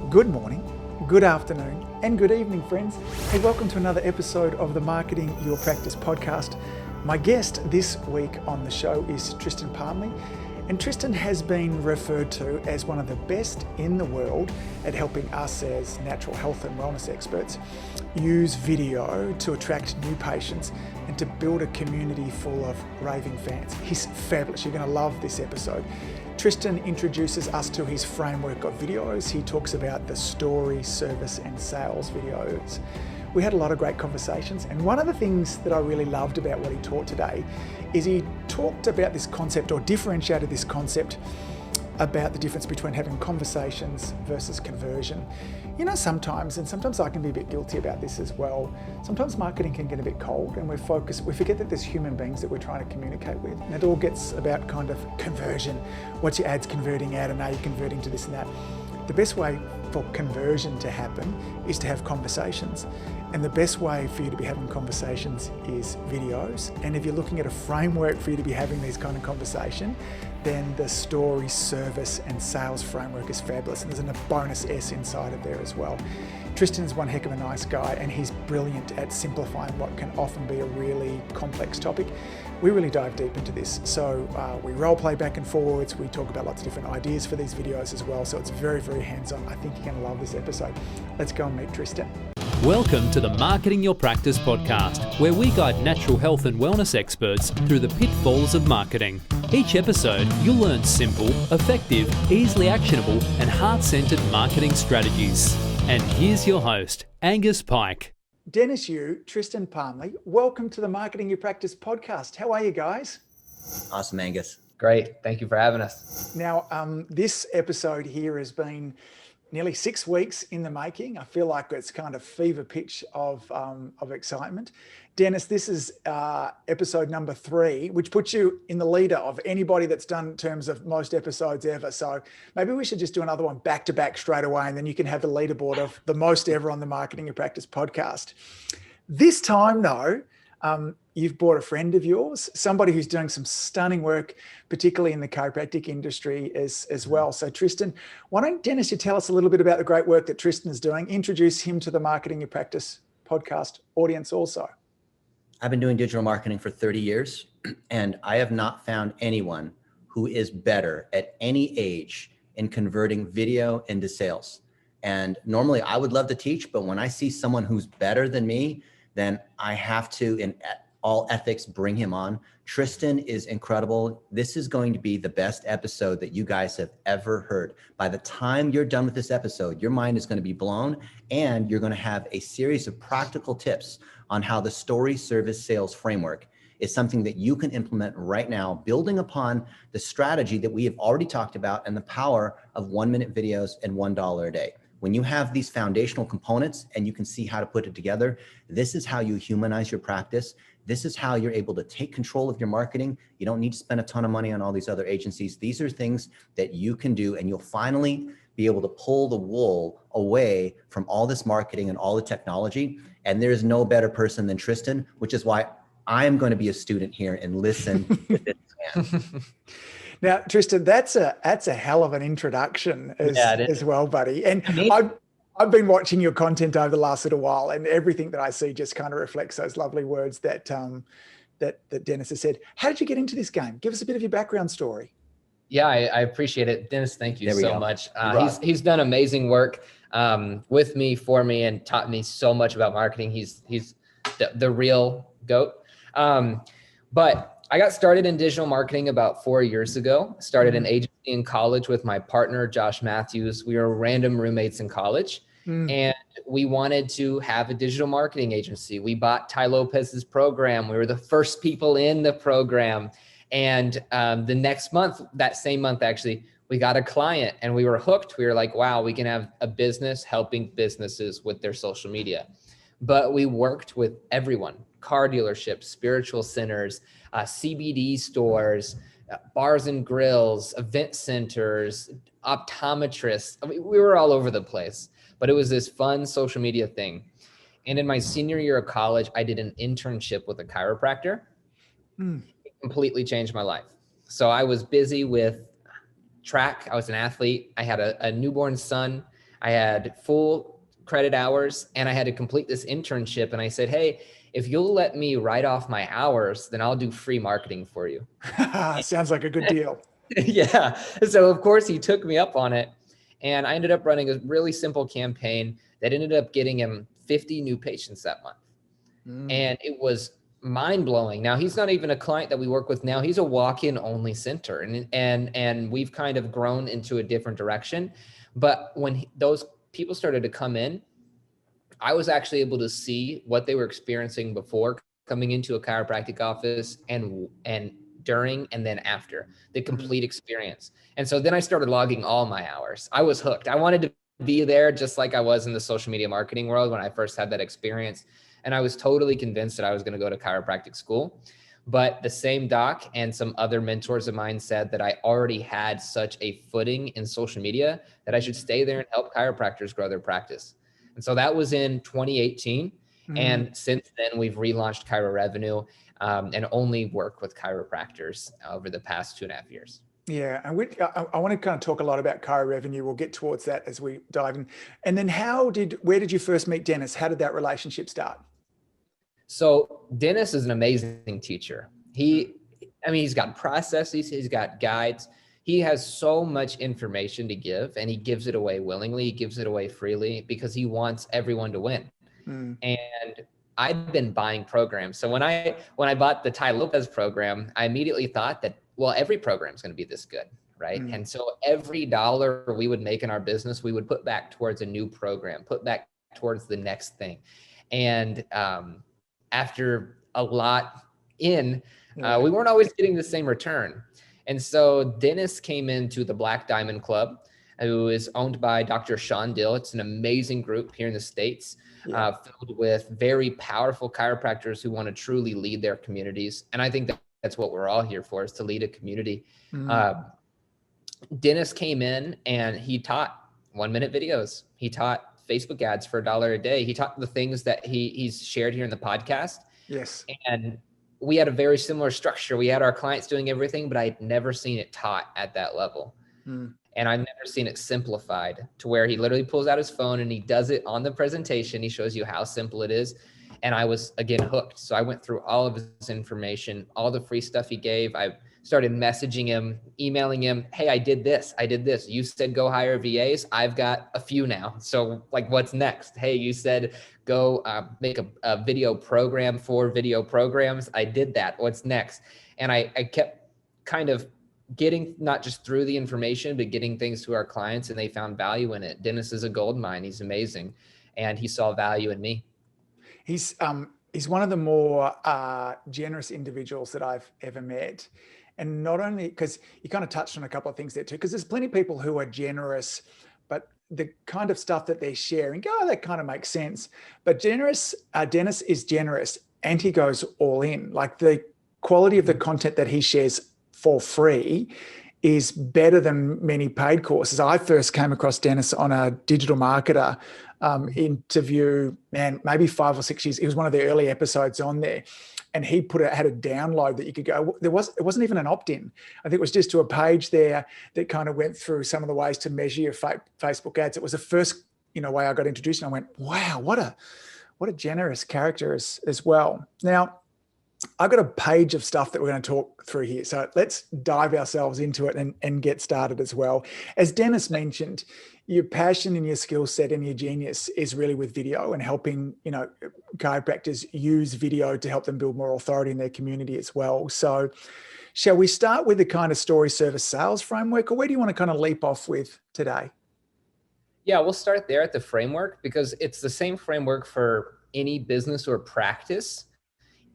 Good morning, good afternoon, and good evening, friends. Hey, welcome to another episode of the Marketing Your Practice podcast. My guest this week on the show is Tristan Parmley, and Tristan has been referred to as one of the best in the world at helping us as natural health and wellness experts use video to attract new patients and to build a community full of raving fans. He's fabulous. You're going to love this episode. Tristan introduces us to his framework of videos. He talks about the story, service, and sales videos. We had a lot of great conversations, and one of the things that I really loved about what he taught today is he talked about this concept, or differentiated this concept about the difference between having conversations versus conversion. You know, sometimes I can be a bit guilty about this as well, sometimes marketing can get a bit cold and we forget that there's human beings that we're trying to communicate with, and it all gets about kind of conversion. What's your ads converting at, and are you converting to this and that? The best way for conversion to happen is to have conversations. And the best way for you to be having conversations is videos. And if you're looking at a framework for you to be having these kind of conversation, then the story, service, and sales framework is fabulous. And there's a bonus S inside of there as well. Tristan's one heck of a nice guy, and he's brilliant at simplifying what can often be a really complex topic. We really dive deep into this. So we role play back and forwards. We talk about lots of different ideas for these videos as well. So it's very, very hands-on. I think you're going to love this episode. Let's go and meet Tristan. Welcome to the Marketing Your Practice podcast, where we guide natural health and wellness experts through the pitfalls of marketing. Each episode, you'll learn simple, effective, easily actionable, and heart-centered marketing strategies. And here's your host, Angus Pyke. Dennis Yu, Tristan Parmley, welcome to the Marketing Your Practice podcast. How are you guys? Awesome, Angus. Great. Thank you for having us. Now, this episode here has been nearly 6 weeks in the making. I feel like it's kind of fever pitch of excitement. Dennis, this is episode number 3, which puts you in the leader of anybody that's done in terms of most episodes ever. So maybe we should just do another one back to back straight away, and then you can have the leaderboard of the most ever on the Marketing Your Practice podcast. This time though, you've brought a friend of yours, somebody who's doing some stunning work, particularly in the chiropractic industry as well. So Tristan, why don't Dennis, you tell us a little bit about the great work that Tristan is doing, introduce him to the Marketing Your Practice podcast audience also. I've been doing digital marketing for 30 years, and I have not found anyone who is better at any age in converting video into sales. And normally I would love to teach, but when I see someone who's better than me, then I have to, in all ethics, bring him on. Tristan is incredible. This is going to be the best episode that you guys have ever heard. By the time you're done with this episode, your mind is going to be blown, and you're going to have a series of practical tips on how the story, service, sales framework is something that you can implement right now, building upon the strategy that we have already talked about and the power of 1-minute videos and $1 a day. When you have these foundational components and you can see how to put it together, this is how you humanize your practice. This is how you're able to take control of your marketing. You don't need to spend a ton of money on all these other agencies. These are things that you can do, and you'll finally be able to pull the wool away from all this marketing and all the technology. And there's no better person than Tristan, which is why I'm going to be a student here and listen to this man. Now, Tristan, that's a hell of an introduction as well, buddy. And I've been watching your content over the last little while, and everything that I see just kind of reflects those lovely words that Dennis has said. How did you get into this game? Give us a bit of your background story. Yeah, I appreciate it. Dennis, thank you so much. Right. He's done amazing work with me, for me, and taught me so much about marketing. He's the real GOAT. But I got started in digital marketing about 4 years ago. Started an agency in college with my partner, Josh Matthews. We were random roommates in college, and we wanted to have a digital marketing agency. We bought Ty Lopez's program. We were the first people in the program. And the next month, that same month, actually, we got a client and we were hooked. We were like, wow, we can have a business helping businesses with their social media. But we worked with everyone: car dealerships, spiritual centers, CBD stores, bars and grills, event centers, optometrists. I mean, we were all over the place, but it was this fun social media thing. And in my senior year of college, I did an internship with a chiropractor. It completely changed my life. So I was busy with track. I was an athlete. I had a newborn son. I had full credit hours, and I had to complete this internship. And I said, hey, if you'll let me write off my hours, then I'll do free marketing for you. Sounds like a good deal. Yeah. So of course he took me up on it. And I ended up running a really simple campaign that ended up getting him 50 new patients that month. And it was mind blowing. Now he's not even a client that we work with now. He's a walk-in only center, and we've kind of grown into a different direction. But when those people started to come in, I was actually able to see what they were experiencing before coming into a chiropractic office and during and then after the complete experience. And so then I started logging all my hours. I was hooked. I wanted to be there just like I was in the social media marketing world when I first had that experience. And I was totally convinced that I was going to go to chiropractic school. But the same doc and some other mentors of mine said that I already had such a footing in social media that I should stay there and help chiropractors grow their practice. And so that was in 2018. And since then, we've relaunched Chiro Revenue and only work with chiropractors over the past 2.5 years. Yeah, and I want to kind of talk a lot about Chiro Revenue. We'll get towards that as we dive in. And then where did you first meet Dennis? How did that relationship start? So Dennis is an amazing teacher. He's got processes, he's got guides. He has so much information to give, and he gives it away willingly. He gives it away freely because he wants everyone to win. And I've been buying programs. So when I bought the Tai Lopez program, I immediately thought that, well, every program is going to be this good, right? And so every dollar we would make in our business, we would put back towards a new program, put back towards the next thing. And after a lot we weren't always getting the same return. And so Dennis came into the Black Diamond Club, who is owned by Dr. Sean Dill. It's an amazing group here in the States, filled with very powerful chiropractors who want to truly lead their communities. And I think that's what we're all here for, is to lead a community. Dennis came in and he taught 1-minute videos. He taught Facebook ads for $1 a day. He taught the things that he's shared here in the podcast. Yes. And we had a very similar structure. We had our clients doing everything, but I'd never seen it taught at that level. And I've never seen it simplified to where he literally pulls out his phone and he does it on the presentation. He shows you how simple it is. And I was, again, hooked. So I went through all of his information, all the free stuff he gave. I started messaging him, emailing him, hey, I did this. You said go hire VAs. I've got a few now. So like, what's next? Hey, you said go make a video program for video programs. I did that. What's next? And I kept kind of getting not just through the information, but getting things to our clients, and they found value in it. Dennis is a gold mine. He's amazing. And he saw value in me. He's one of the more generous individuals that I've ever met. And not only, because you kind of touched on a couple of things there too, because there's plenty of people who are generous, but the kind of stuff that they're sharing, that kind of makes sense. But Dennis is generous, and he goes all in. Like, the quality of the content that he shares for free is better than many paid courses. I first came across Dennis on a digital marketer interview, maybe 5 or 6 years. It was one of the early episodes on there. And he had a download that you could go. It wasn't even an opt-in. I think it was just to a page there that kind of went through some of the ways to measure your Facebook ads. It was the first, way I got introduced, and I went, wow, what a generous character as well. Now, I've got a page of stuff that we're going to talk through here. So let's dive ourselves into it and get started as well. As Dennis mentioned, your passion and your skill set and your genius is really with video and helping, chiropractors use video to help them build more authority in their community as well. So shall we start with the kind of story, service, sales framework, or where do you want to kind of leap off with today? Yeah, we'll start there at the framework, because it's the same framework for any business or practice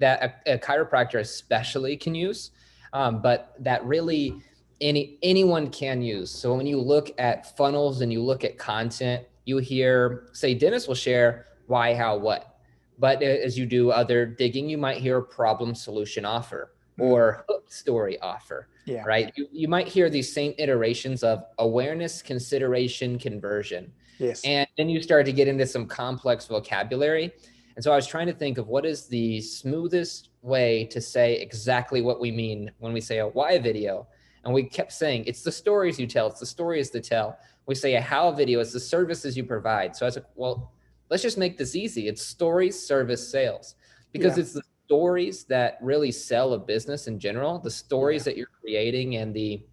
that a chiropractor especially can use, but that really anyone can use. So when you look at funnels and you look at content, you hear, say, Dennis will share why, how, what. But as you do other digging, you might hear problem solution offer or hook story offer, right? You might hear these same iterations of awareness, consideration, conversion. Yes. And then you start to get into some complex vocabulary. And so I was trying to think of what is the smoothest way to say exactly what we mean when we say a why video. And we kept saying, it's the stories you tell, it's the stories to tell. We say a how video, it's the services you provide. So I was like, well, let's just make this easy. It's stories, service, sales, because it's the stories that really sell a business in general, the stories that you're creating and the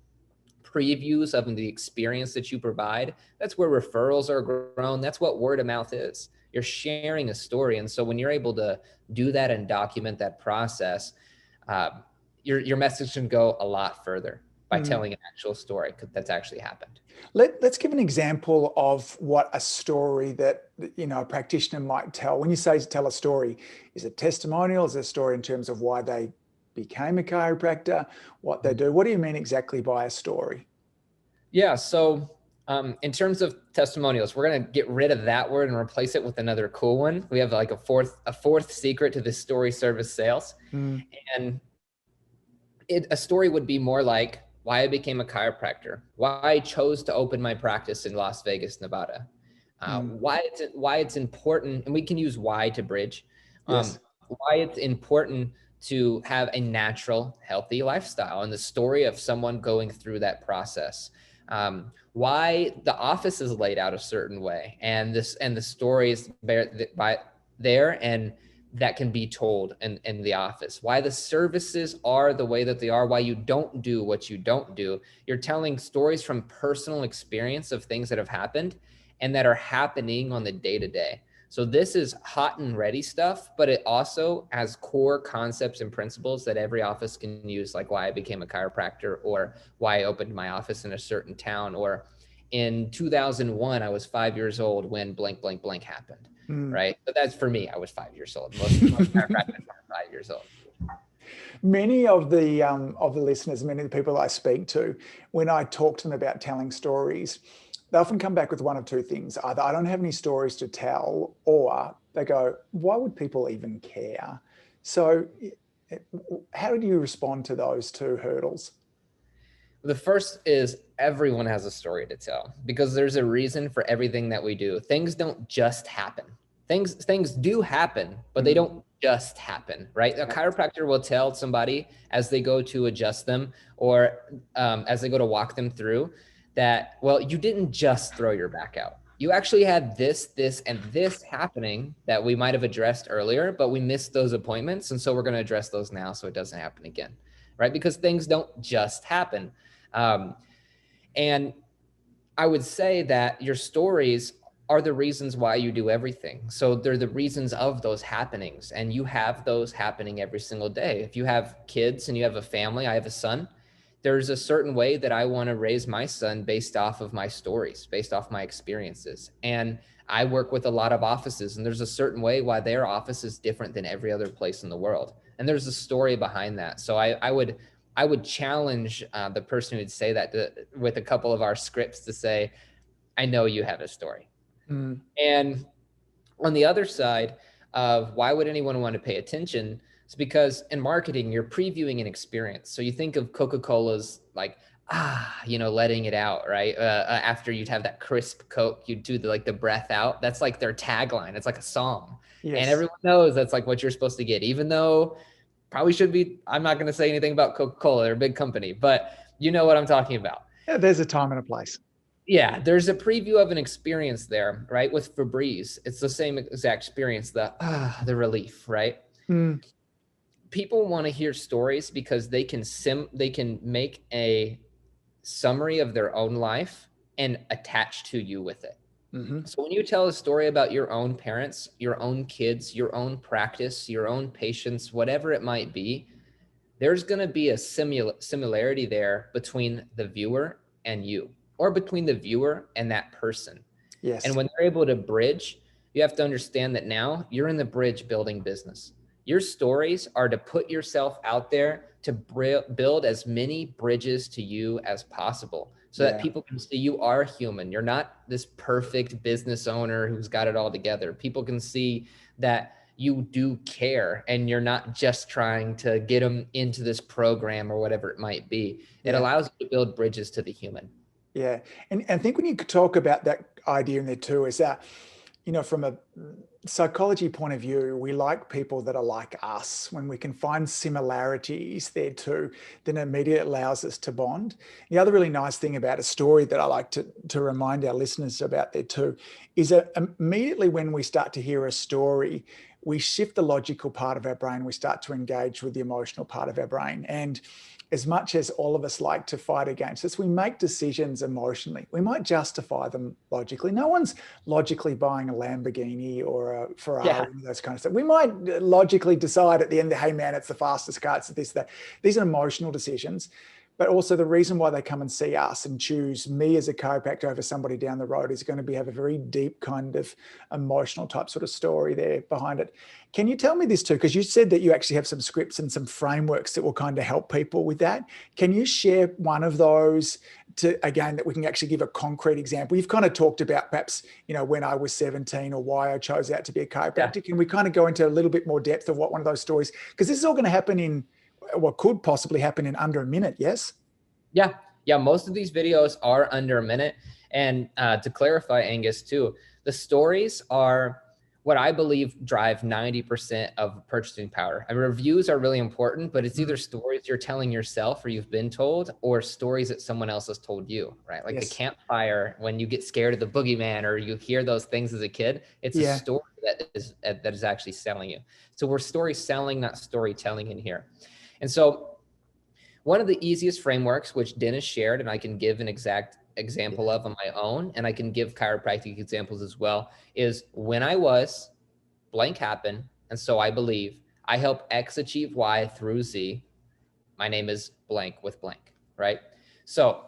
previews of the experience that you provide. That's where referrals are grown. That's what word of mouth is. You're sharing a story. And so when you're able to do that and document that process, your message can go a lot further by telling an actual story that's actually happened. Let's give an example of what a story that, you know, a practitioner might tell. When you say to tell a story, is it testimonial? Is it a story in terms of why they became a chiropractor, what they do? What do you mean exactly by a story? Yeah. So in terms of testimonials, we're going to get rid of that word and replace it with another cool one. We have like a fourth secret to this story, service, sales. And a story would be more like why I became a chiropractor, why I chose to open my practice in Las Vegas, Nevada, why it's important, and we can use why to bridge, why it's important to have a natural, healthy lifestyle, and the story of someone going through that process. Why the office is laid out a certain way, and the stories by there, and that can be told in the office. Why the services are the way that they are, why you don't do what you don't do. You're telling stories from personal experience of things that have happened and that are happening on the day-to-day. So this is hot and ready stuff, but it also has core concepts and principles that every office can use, like why I became a chiropractor, or why I opened my office in a certain town, or in 2001, I was 5 years old when blank, blank, blank happened, right? But that's for me, I was 5 years old. Most chiropractors are 5 years old. Many of the listeners, many of the people I speak to, when I talk to them about telling stories, they often come back with one of two things. Either I don't have any stories to tell, or they go, why would people even care? So how do you respond to those two hurdles? The first is everyone has a story to tell, because there's a reason for everything that we do. Things don't just happen. Things do happen, but they don't just happen, right? A chiropractor will tell somebody as they go to adjust them, or as they go to walk them through, that, well, you didn't just throw your back out. You actually had this, and this happening that we might have addressed earlier, but we missed those appointments. And so we're going to address those now so it doesn't happen again, right? Because things don't just happen. And I would say that your stories are the reasons why you do everything. So they're the reasons of those happenings, and you have those happening every single day. If you have kids and you have a family, I have a son, there's a certain way that I want to raise my son based off of my stories, based off my experiences. And I work with a lot of offices, and there's a certain way why their office is different than every other place in the world. And there's a story behind that. So I would challenge the person who'd say that with a couple of our scripts to say, I know you have a story. And on the other side of why would anyone want to pay attention, it's because in marketing, you're previewing an experience. So you think of Coca-Cola's like, letting it out, right? After you'd have that crisp Coke, you'd do the breath out. That's like their tagline. It's like a song. Yes. And everyone knows that's like what you're supposed to get, even though probably should be, I'm not going to say anything about Coca-Cola. They're a big company, but you know what I'm talking about. Yeah, there's a time and a place. Yeah, there's a preview of an experience there, right? With Febreze, it's the same exact experience, the relief, right? People want to hear stories because they can make a summary of their own life and attach to you with it. So when you tell a story about your own parents, your own kids, your own practice, your own patients, whatever it might be, there's going to be a similarity there between the viewer and you, or between the viewer and that person. Yes. And when they're able to bridge, you have to understand that now you're in the bridge building business. Your stories are to put yourself out there to build as many bridges to you as possible, so that people can see you are human. You're not this perfect business owner who's got it all together. People can see that you do care, and you're not just trying to get them into this program or whatever it might be. It allows you to build bridges to the human. Yeah. And I think when you talk about that idea in there too, is that from a psychology point of view, we like people that are like us. When we can find similarities there too, then it immediately allows us to bond. The other really nice thing about a story that I like to remind our listeners about there too is that immediately when we start to hear a story, we shift the logical part of our brain. We start to engage with the emotional part of our brain. And as much as all of us like to fight against this, we make decisions emotionally. We might justify them logically. No one's logically buying a Lamborghini or a Ferrari, those kind of stuff. We might logically decide at the end, hey man, it's the fastest car, it's this, that. These are emotional decisions. But also the reason why they come and see us and choose me as a chiropractor over somebody down the road is going to have a very deep kind of emotional type sort of story there behind it. Can you tell me this too? Because you said that you actually have some scripts and some frameworks that will kind of help people with that. Can you share one of those again, that we can actually give a concrete example? You've kind of talked about perhaps, when I was 17 or why I chose out to be a chiropractor. Yeah. Can we kind of go into a little bit more depth of what one of those stories, because this is all going to happen in what could possibly happen in under a minute, yes? Yeah. Most of these videos are under a minute. And to clarify, Angus, too, the stories are what I believe drive 90% of purchasing power. And reviews are really important, but it's either stories you're telling yourself or you've been told, or stories that someone else has told you, right? Like the campfire, when you get scared of the boogeyman or you hear those things as a kid, it's a story that is actually selling you. So we're story selling, not storytelling in here. And so one of the easiest frameworks, which Dennis shared, and I can give an exact example of on my own, and I can give chiropractic examples as well, is when I was, blank happened, and so I believe I help X achieve Y through Z. My name is blank with blank, right? So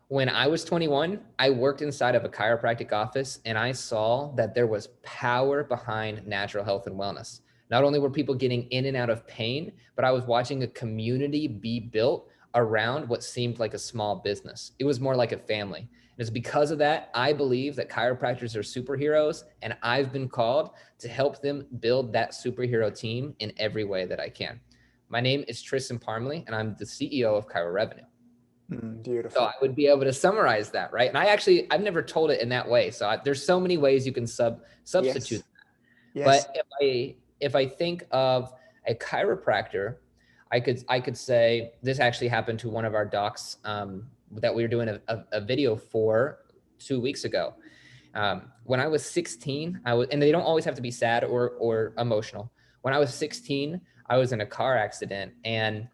when I was 21, I worked inside of a chiropractic office, and I saw that there was power behind natural health and wellness. Not only were people getting in and out of pain, but I was watching a community be built around what seemed like a small business. It was more like a family. And it's because of that, I believe that chiropractors are superheroes, and I've been called to help them build that superhero team in every way that I can. My name is Tristan Parmley, and I'm the CEO of Chiro Revenue. Beautiful. So I would be able to summarize that, right? And I've never told it in that way. So there's so many ways you can substitute that. Yes. But if I think of a chiropractor, I could say this actually happened to one of our docs that we were doing a video for 2 weeks ago. When I was 16, and they don't always have to be sad or emotional. When I was 16, I was in a car accident, and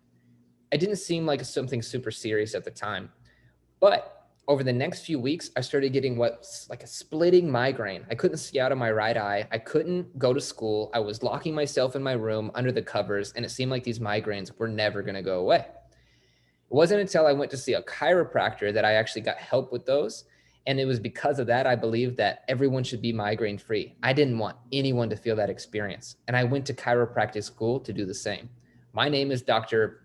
it didn't seem like something super serious at the time. But over the next few weeks, I started getting what's like a splitting migraine. I couldn't see out of my right eye. I couldn't go to school. I was locking myself in my room under the covers, and it seemed like these migraines were never going to go away. It wasn't until I went to see a chiropractor that I actually got help with those. And it was because of that, I believe that everyone should be migraine free. I didn't want anyone to feel that experience. And I went to chiropractic school to do the same. My name is Dr.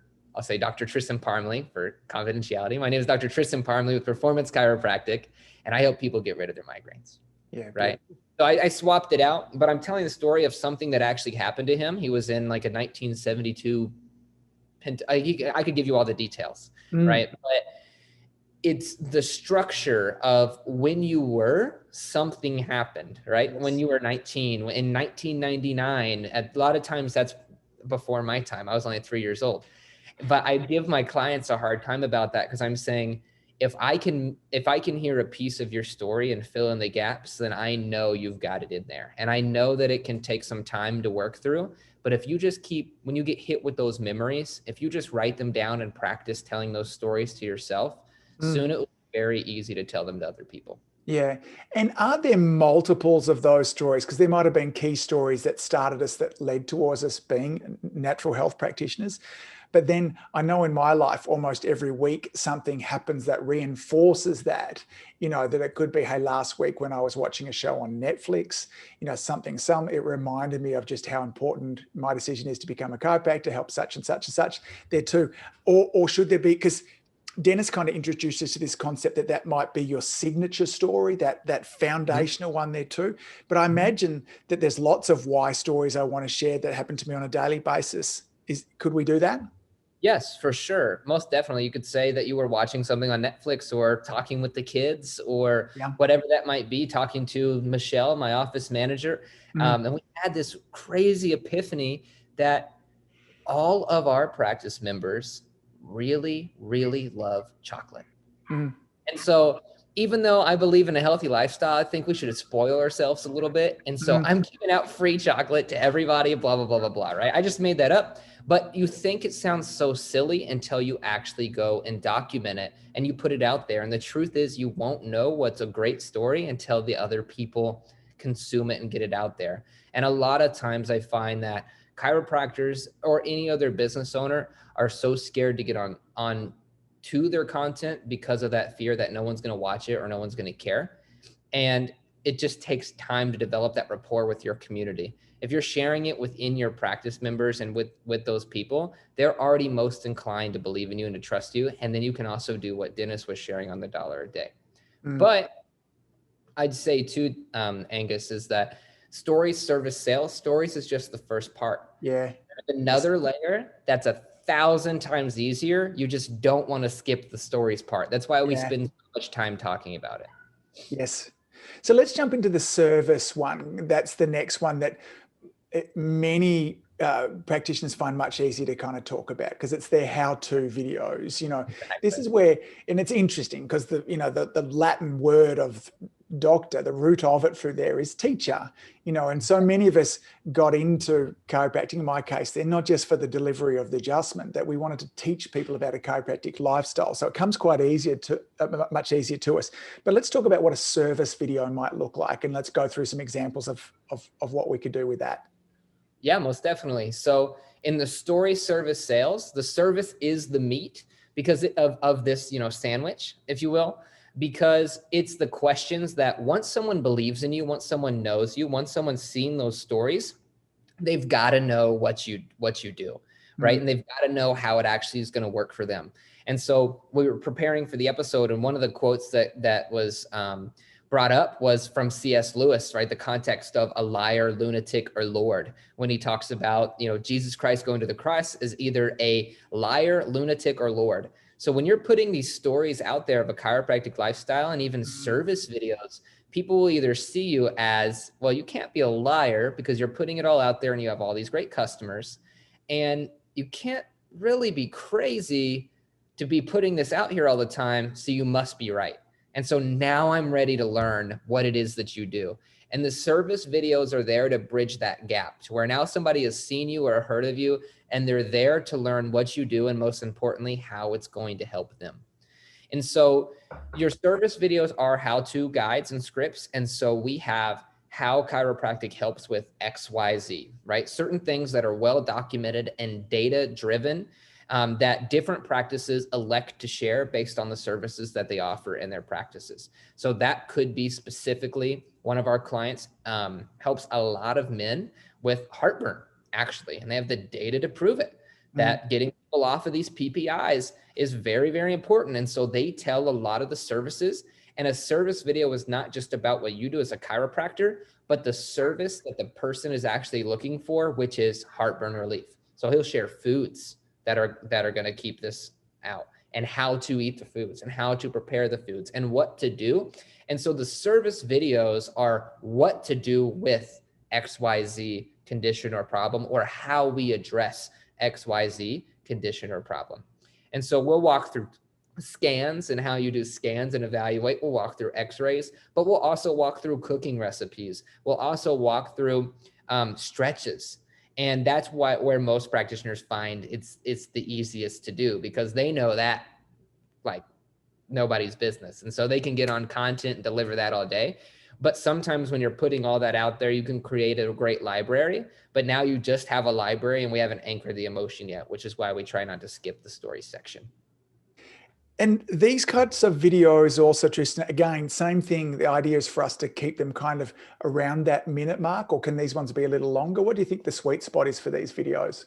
Tristan Parmley for confidentiality. My name is Dr. Tristan Parmley with Performance Chiropractic, and I help people get rid of their migraines. Yeah. Right. So I swapped it out, but I'm telling the story of something that actually happened to him. He was in like a 1972. I could give you all the details, right? But it's the structure of when you were, something happened, right? Yes. When you were 19, in 1999, a lot of times that's before my time. I was only 3 years old. But I give my clients a hard time about that, because I'm saying, if I can hear a piece of your story and fill in the gaps, then I know you've got it in there. And I know that it can take some time to work through. But if you just when you get hit with those memories, if you just write them down and practice telling those stories to yourself, soon it will be very easy to tell them to other people. Yeah. And are there multiples of those stories? Because there might have been key stories that started us, that led towards us being natural health practitioners. But then I know in my life, almost every week, something happens that reinforces that, that it could be, hey, last week when I was watching a show on Netflix, it reminded me of just how important my decision is to become a chiropractor, help such and such and such there too. Or should there be, because Dennis kind of introduced us to this concept that might be your signature story, that foundational one there too. But I imagine that there's lots of why stories I want to share that happen to me on a daily basis. Could we do that? Yes, for sure. Most definitely. You could say that you were watching something on Netflix or talking with the kids or Yeah. whatever that might be, talking to Michelle, my office manager. And we had this crazy epiphany that all of our practice members really, really love chocolate. Mm. And so even though I believe in a healthy lifestyle, I think we should spoil ourselves a little bit. And so I'm giving out free chocolate to everybody, blah, blah, blah, blah, blah, right? I just made that up. But you think it sounds so silly until you actually go and document it and you put it out there. And the truth is you won't know what's a great story until the other people consume it and get it out there. And a lot of times I find that chiropractors or any other business owner are so scared to get on to their content because of that fear that no one's going to watch it or no one's going to care. And it just takes time to develop that rapport with your community. If you're sharing it within your practice members and with those people, they're already most inclined to believe in you and to trust you. And then you can also do what Dennis was sharing on the $1 a day. But I'd say too, Angus, is that stories, service, sales. Stories is just the first part. Yeah. Another layer that's 1,000 times easier. You just don't want to skip the stories part. That's why we spend so much time talking about it. Yes. So let's jump into the service one. That's the next one that many practitioners find much easier to kind of talk about because it's their how-to videos. This is where, and it's interesting because the Latin word of doctor, the root of it through there is teacher, and so many of us got into chiropractic. In my case, they're not just for the delivery of the adjustment, that we wanted to teach people about a chiropractic lifestyle. So it comes quite much easier to us. But let's talk about what a service video might look like, and let's go through some examples of what we could do with that. Yeah, most definitely. So in the story, service, sales, the service is the meat because of this, sandwich, if you will, because it's the questions that once someone believes in you, once someone knows you, once someone's seen those stories, they've got to know what you do, right? And they've got to know how it actually is going to work for them. And so we were preparing for the episode, and one of the quotes that was brought up was from C.S. Lewis, right? The context of a liar, lunatic, or Lord, when he talks about, Jesus Christ going to the cross is either a liar, lunatic, or Lord. So when you're putting these stories out there of a chiropractic lifestyle and even service videos, people will either see you as, well, you can't be a liar because you're putting it all out there and you have all these great customers, and you can't really be crazy to be putting this out here all the time, so you must be right. And so now I'm ready to learn what it is that you do. And the service videos are there to bridge that gap to where now somebody has seen you or heard of you, and they're there to learn what you do, and most importantly, how it's going to help them. And so your service videos are how-to guides and scripts. And so we have how chiropractic helps with XYZ, right? Certain things that are well documented and data-driven that different practices elect to share based on the services that they offer in their practices. So that could be specifically one of our clients helps a lot of men with heartburn, actually, and they have the data to prove it, that getting people off of these PPIs is very, very important. And so they tell a lot of the services, and a service video is not just about what you do as a chiropractor, but the service that the person is actually looking for, which is heartburn relief. So he'll share foods that are going to keep this out, and how to eat the foods and how to prepare the foods and what to do. And so the service videos are what to do with XYZ condition or problem, or how we address XYZ condition or problem. And so we'll walk through scans and how you do scans and evaluate. We'll walk through x-rays, but we'll also walk through cooking recipes. We'll also walk through stretches. And that's where most practitioners find it's the easiest to do, because they know that like nobody's business. And so they can get on content and deliver that all day. But sometimes when you're putting all that out there, you can create a great library, but now you just have a library and we haven't anchored the emotion yet, which is why we try not to skip the story section. And these kinds of videos also, Tristan, again, same thing. The idea is for us to keep them kind of around that minute mark, or can these ones be a little longer? What do you think the sweet spot is for these videos?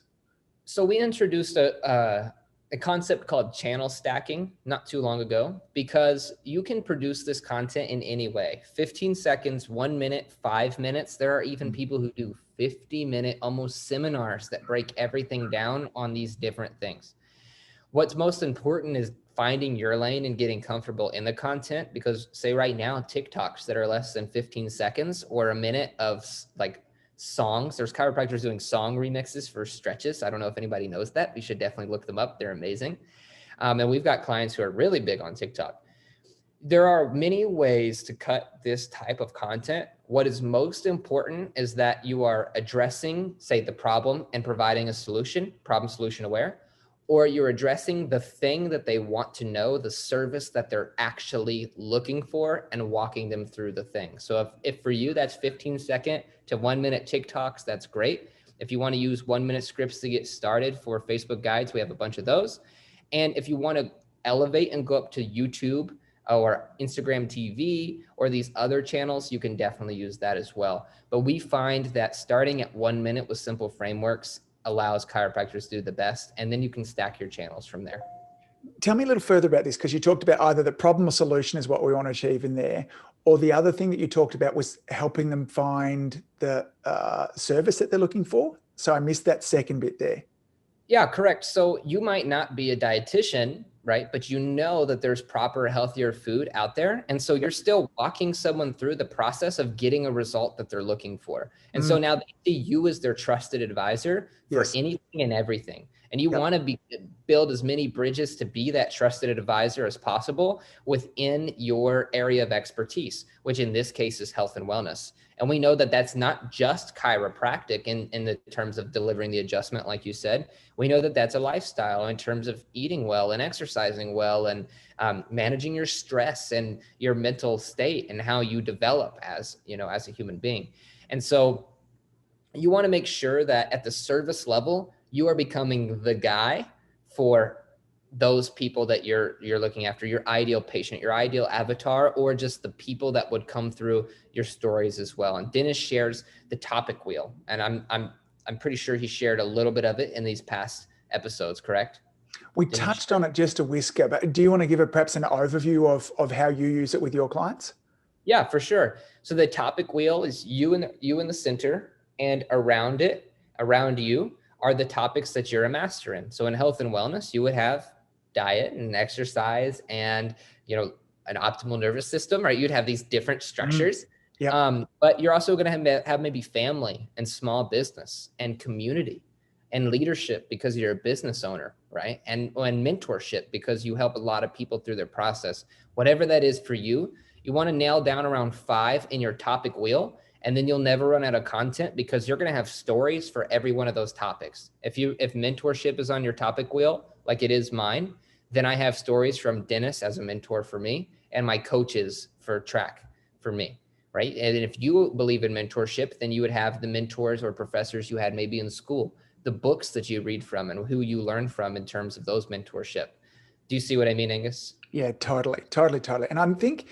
So we introduced a concept called channel stacking not too long ago, because you can produce this content in any way. 15 seconds, 1 minute, 5 minutes. There are even people who do 50-minute almost seminars that break everything down on these different things. What's most important is finding your lane and getting comfortable in the content, because say right now, TikToks that are less than 15 seconds or a minute of like songs, there's chiropractors doing song remixes for stretches. I don't know if anybody knows that. You should definitely look them up. They're amazing. And we've got clients who are really big on TikTok. There are many ways to cut this type of content. What is most important is that you are addressing, say, the problem and providing a solution, problem solution aware, or you're addressing the thing that they want to know, the service that they're actually looking for, and walking them through the thing. So if for you, that's 15-second to 1 minute TikToks, that's great. If you want to use 1 minute scripts to get started for Facebook guides, we have a bunch of those. And if you want to elevate and go up to YouTube or Instagram TV or these other channels, you can definitely use that as well. But we find that starting at 1 minute with simple frameworks allows chiropractors to do the best, and then you can stack your channels from there. Tell me a little further about this, because you talked about either the problem or solution is what we want to achieve in there, or the other thing that you talked about was helping them find the service that they're looking for. So I missed that second bit there. Yeah, correct. So you might not be a dietitian, right? But you know that there's proper, healthier food out there. And so you're still walking someone through the process of getting a result that they're looking for. And so now they see you as their trusted advisor for anything and everything. And you want to build as many bridges to be that trusted advisor as possible within your area of expertise, which in this case is health and wellness. And we know that that's not just chiropractic in the terms of delivering the adjustment, like you said. We know that that's a lifestyle in terms of eating well and exercising well and managing your stress and your mental state and how you develop as a human being. And so you want to make sure that at the service level, you are becoming the guy for those people that you're looking after, your ideal patient, your ideal avatar, or just the people that would come through your stories as well. And Dennis shares the topic wheel, and I'm pretty sure he shared a little bit of it in these past episodes, correct? We touched on it just a whisker, but do you want to give perhaps an overview of how you use it with your clients? Yeah, for sure. So the topic wheel is you in the center, and around you are the topics that you're a master in. So in health and wellness, you would have diet and exercise and, an optimal nervous system, right? You'd have these different structures. But you're also going to have maybe family and small business and community and leadership because you're a business owner, right? And mentorship because you help a lot of people through their process. Whatever that is for you, you want to nail down around 5 in your topic wheel. And then you'll never run out of content because you're going to have stories for every one of those topics. If mentorship is on your topic wheel, like it is mine, then I have stories from Dennis as a mentor for me and my coaches for track for me, right? And if you believe in mentorship, then you would have the mentors or professors you had maybe in school, the books that you read from and who you learn from in terms of those mentorship. Do you see what I mean, Angus? Yeah, totally. And I think,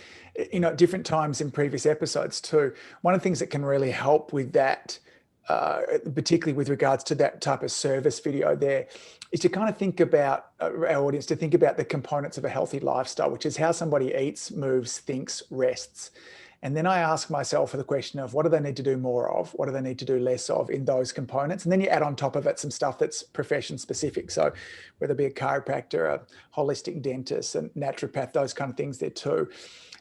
at different times in previous episodes too, one of the things that can really help with that, particularly with regards to that type of service video there, is to kind of think about our audience, to think about the components of a healthy lifestyle, which is how somebody eats, moves, thinks, rests. And then I ask myself for the question of what do they need to do more of? What do they need to do less of in those components? And then you add on top of it some stuff that's profession specific. So whether it be a chiropractor, a holistic dentist, a naturopath, those kind of things there too.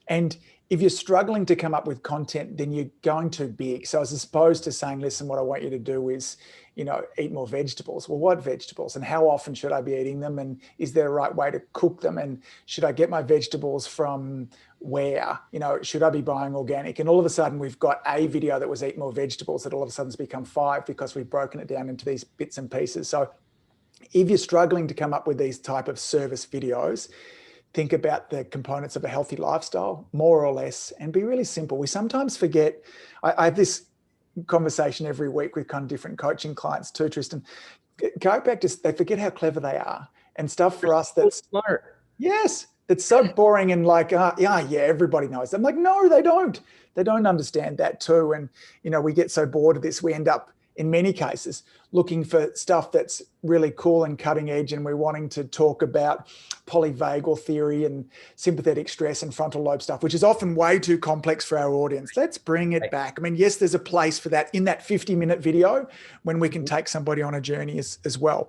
And if you're struggling to come up with content, then you're going too big. So as opposed to saying, listen, what I want you to do is, eat more vegetables. Well, what vegetables and how often should I be eating them? And is there a right way to cook them? And should I get my vegetables from where? Should I be buying organic? And all of a sudden we've got a video that was eat more vegetables that all of a sudden has become 5 because we've broken it down into these bits and pieces. So if you're struggling to come up with these type of service videos, think about the components of a healthy lifestyle, more or less, and be really simple. We sometimes forget, I have this conversation every week with kind of different coaching clients too, Tristan. Chiropractors, they forget how clever they are and stuff for us that's smart. Yes, that's so boring and like, everybody knows. I'm like, no, they don't. They don't understand that too. And, we get so bored of this, we end up in many cases looking for stuff that's really cool and cutting edge, and we're wanting to talk about polyvagal theory and sympathetic stress and frontal lobe stuff, which is often way too complex for our audience. Let's bring it back. I mean, yes, there's a place for that in that 50-minute video when we can take somebody on a journey as well.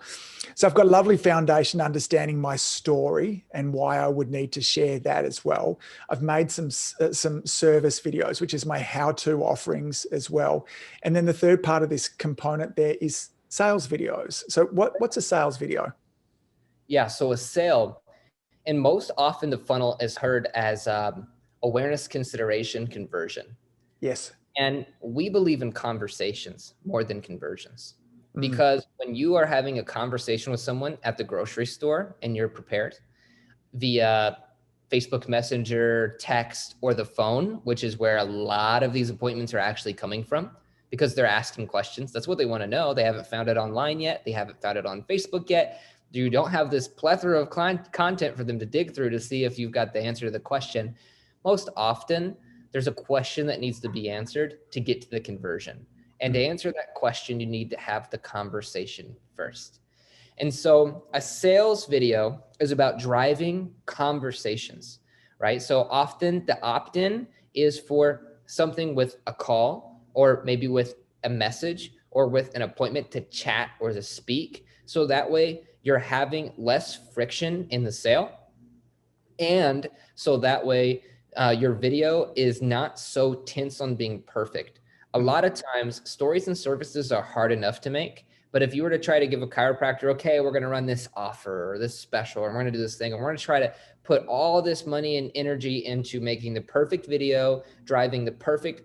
So I've got a lovely foundation understanding my story and why I would need to share that as well. I've made some service videos, which is my how-to offerings as well. And then the third part of this component there is sales videos. So what's a sales video? Yeah, so a sale, and most often the funnel is heard as awareness, consideration, conversion. Yes. And we believe in conversations more than conversions, because when you are having a conversation with someone at the grocery store and you're prepared via Facebook Messenger, text, or the phone, which is where a lot of these appointments are actually coming from, because they're asking questions. That's what they want to know. They haven't found it online yet. They haven't found it on Facebook yet. You don't have this plethora of content for them to dig through to see if you've got the answer to the question. Most often, there's a question that needs to be answered to get to the conversion. And to answer that question, you need to have the conversation first. And so a sales video is about driving conversations, right? So often the opt-in is for something with a call, or maybe with a message, or with an appointment to chat or to speak. So that way you're having less friction in the sale. And so that way your video is not so tense on being perfect. A lot of times stories and services are hard enough to make, but if you were to try to give a chiropractor, okay, we're going to run this offer or this special, or we're going to do this thing, and we're going to try to put all this money and energy into making the perfect video, driving the perfect,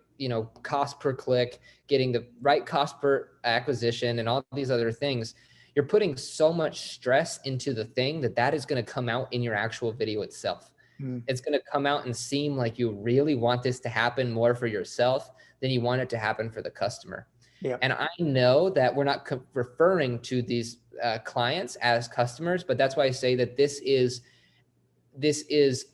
cost per click, getting the right cost per acquisition, and all these other things, you're putting so much stress into the thing that is going to come out in your actual video itself. It's going to come out and seem like you really want this to happen more for yourself than you want it to happen for the customer. Yeah. And I know that we're not referring to these clients as customers, but that's why I say that this is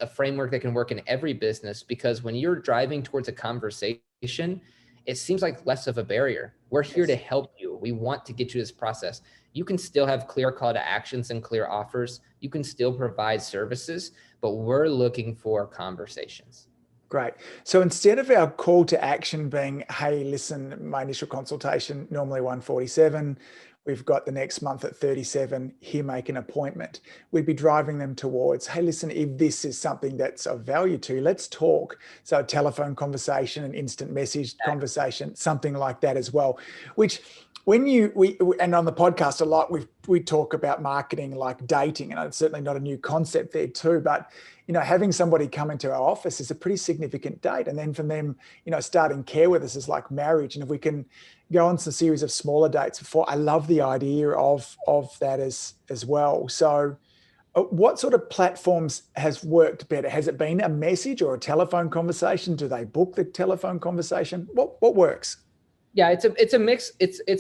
a framework that can work in every business, because when you're driving towards a conversation, it seems like less of a barrier. We're here to help you. We want to get you this process. You can still have clear call to actions and clear offers. You can still provide services, but we're looking for conversations. Great. So instead of our call to action being, hey, listen, my initial consultation, normally 147, we've got the next month at 37, here, make an appointment. We'd be driving them towards, hey, listen, if this is something that's of value to you, let's talk. So a telephone conversation, an instant message conversation, something like that as well, which when and on the podcast a lot, we talk about marketing like dating, and it's certainly not a new concept there too, but having somebody come into our office is a pretty significant date. And then from them, starting care with us is like marriage. And if we can go on some series of smaller dates before, I love the idea of that as well. So what sort of platforms has worked better? Has it been a message or a telephone conversation? Do they book the telephone conversation? What works? Yeah, it's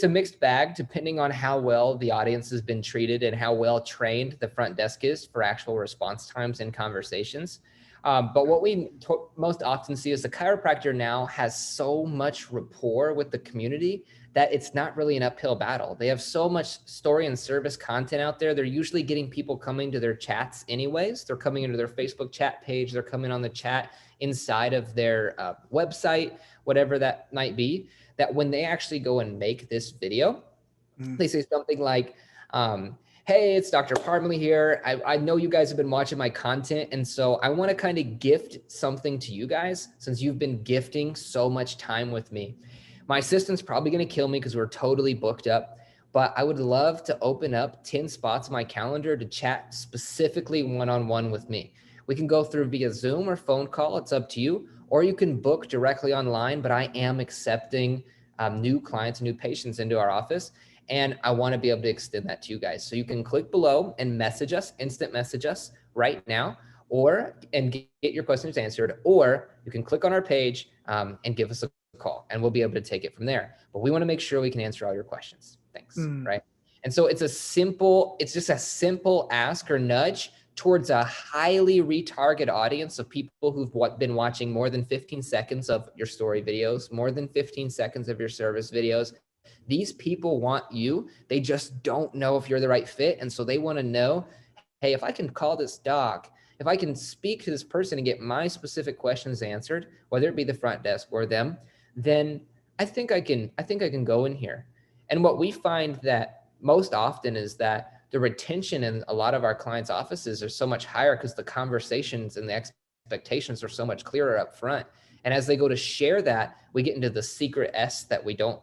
a mixed bag depending on how well the audience has been treated and how well trained the front desk is for actual response times in conversations. But what we most often see is the chiropractor now has so much rapport with the community that it's not really an uphill battle. They have so much story and service content out there. They're usually getting people coming to their chats anyways. They're coming into their Facebook chat page. They're coming on the chat inside of their website, whatever that might be. That when they actually go and make this video, they say something like, hey, it's Dr. Parmley here. I know you guys have been watching my content, and so I want to kind of gift something to you guys since you've been gifting so much time with me. My assistant's probably going to kill me because we're totally booked up, but I would love to open up 10 spots on my calendar to chat specifically one-on-one with me. We can go through via Zoom or phone call. It's up to you. Or you can book directly online, but I am accepting new clients, new patients into our office. And I want to be able to extend that to you guys. So you can click below and message us, instant message us right now, and get your questions answered, or you can click on our page and give us a call, and we'll be able to take it from there. But we want to make sure we can answer all your questions. Thanks, right? And so it's just a simple ask or nudge towards a highly retarget audience of people who've been watching more than 15 seconds of your story videos, more than 15 seconds of your service videos, these people want you. They just don't know if you're the right fit. And so they want to know, hey, if I can call this doc, if I can speak to this person and get my specific questions answered, whether it be the front desk or them, then I think I can go in here. And what we find that most often is that the retention in a lot of our clients' offices are so much higher because the conversations and the expectations are so much clearer up front. And as they go to share that, we get into the secret S that we don't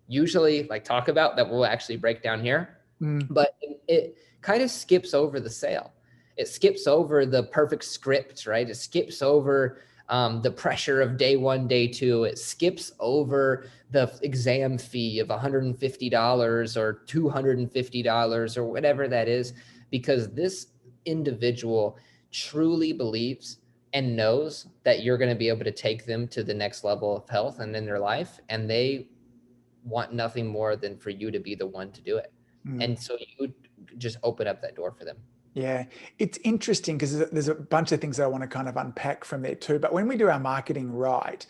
usually like talk about, that we'll actually break down here. But it kind of skips over the sale. It skips over the perfect script, right? It skips over the pressure of day one, day two. It skips over the exam fee of $150 or $250 or whatever that is, because this individual truly believes and knows that you're going to be able to take them to the next level of health and in their life. And they want nothing more than for you to be the one to do it. And so you just open up that door for them. Yeah, it's interesting because there's a bunch of things I want to kind of unpack from there too. But when we do our marketing right,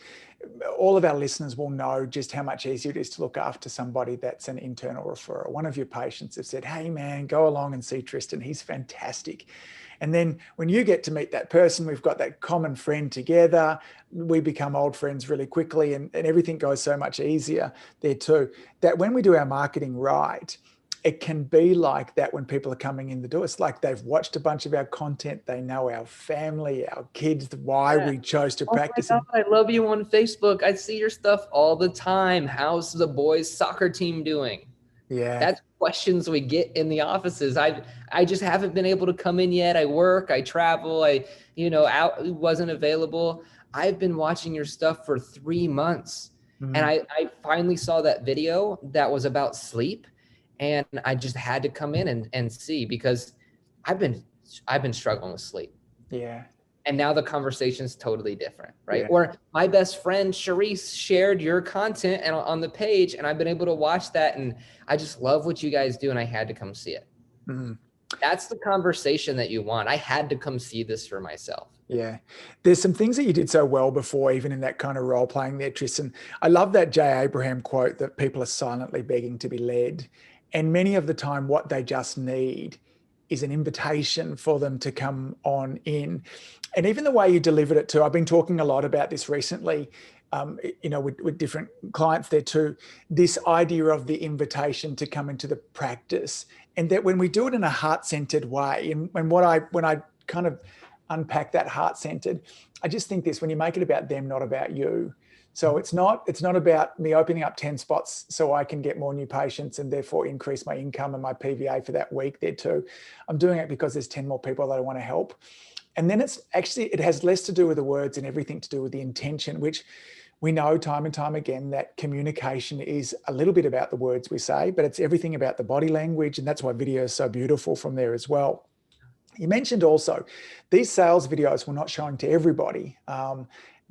all of our listeners will know just how much easier it is to look after somebody that's an internal referral. One of your patients have said, hey man, go along and see Tristan. He's fantastic. And then when you get to meet that person, we've got that common friend together. We become old friends really quickly, and everything goes so much easier there too. That when we do our marketing right, it can be like that when people are coming in the door. It's like they've watched a bunch of our content. They know our family, our kids, why we chose to practice. Oh my God, I love you on Facebook. I see your stuff all the time. How's the boys' soccer team doing? Yeah. That's questions we get in the offices. I just haven't been able to come in yet. I work, I travel, out wasn't available. I've been watching your stuff for 3 months. And I finally saw that video that was about sleep. And I just had to come in and see, because I've been struggling with sleep. Yeah. And now the conversation's totally different, right? Yeah. Or my best friend, Charisse, shared your content on the page, and I've been able to watch that. And I just love what you guys do. And I had to come see it. That's the conversation that you want. I had to come see this for myself. Yeah. There's some things that you did so well before, even in that kind of role playing there, Tristan. I love that J. Abraham quote that people are silently begging to be led. And many of the time, what they just need is an invitation for them to come on in. And even the way you delivered it too, I've been talking a lot about this recently, with different clients there too, this idea of the invitation to come into the practice. And that when we do it in a heart-centered way, and when I kind of unpack that heart-centered, I just think this: when you make it about them, not about you. So it's not about me opening up 10 spots so I can get more new patients and therefore increase my income and my PVA for that week there too. I'm doing it because there's 10 more people that I want to help. And then it has less to do with the words and everything to do with the intention, which we know time and time again that communication is a little bit about the words we say, but it's everything about the body language. And that's why video is so beautiful from there as well. You mentioned also these sales videos we're not showing to everybody,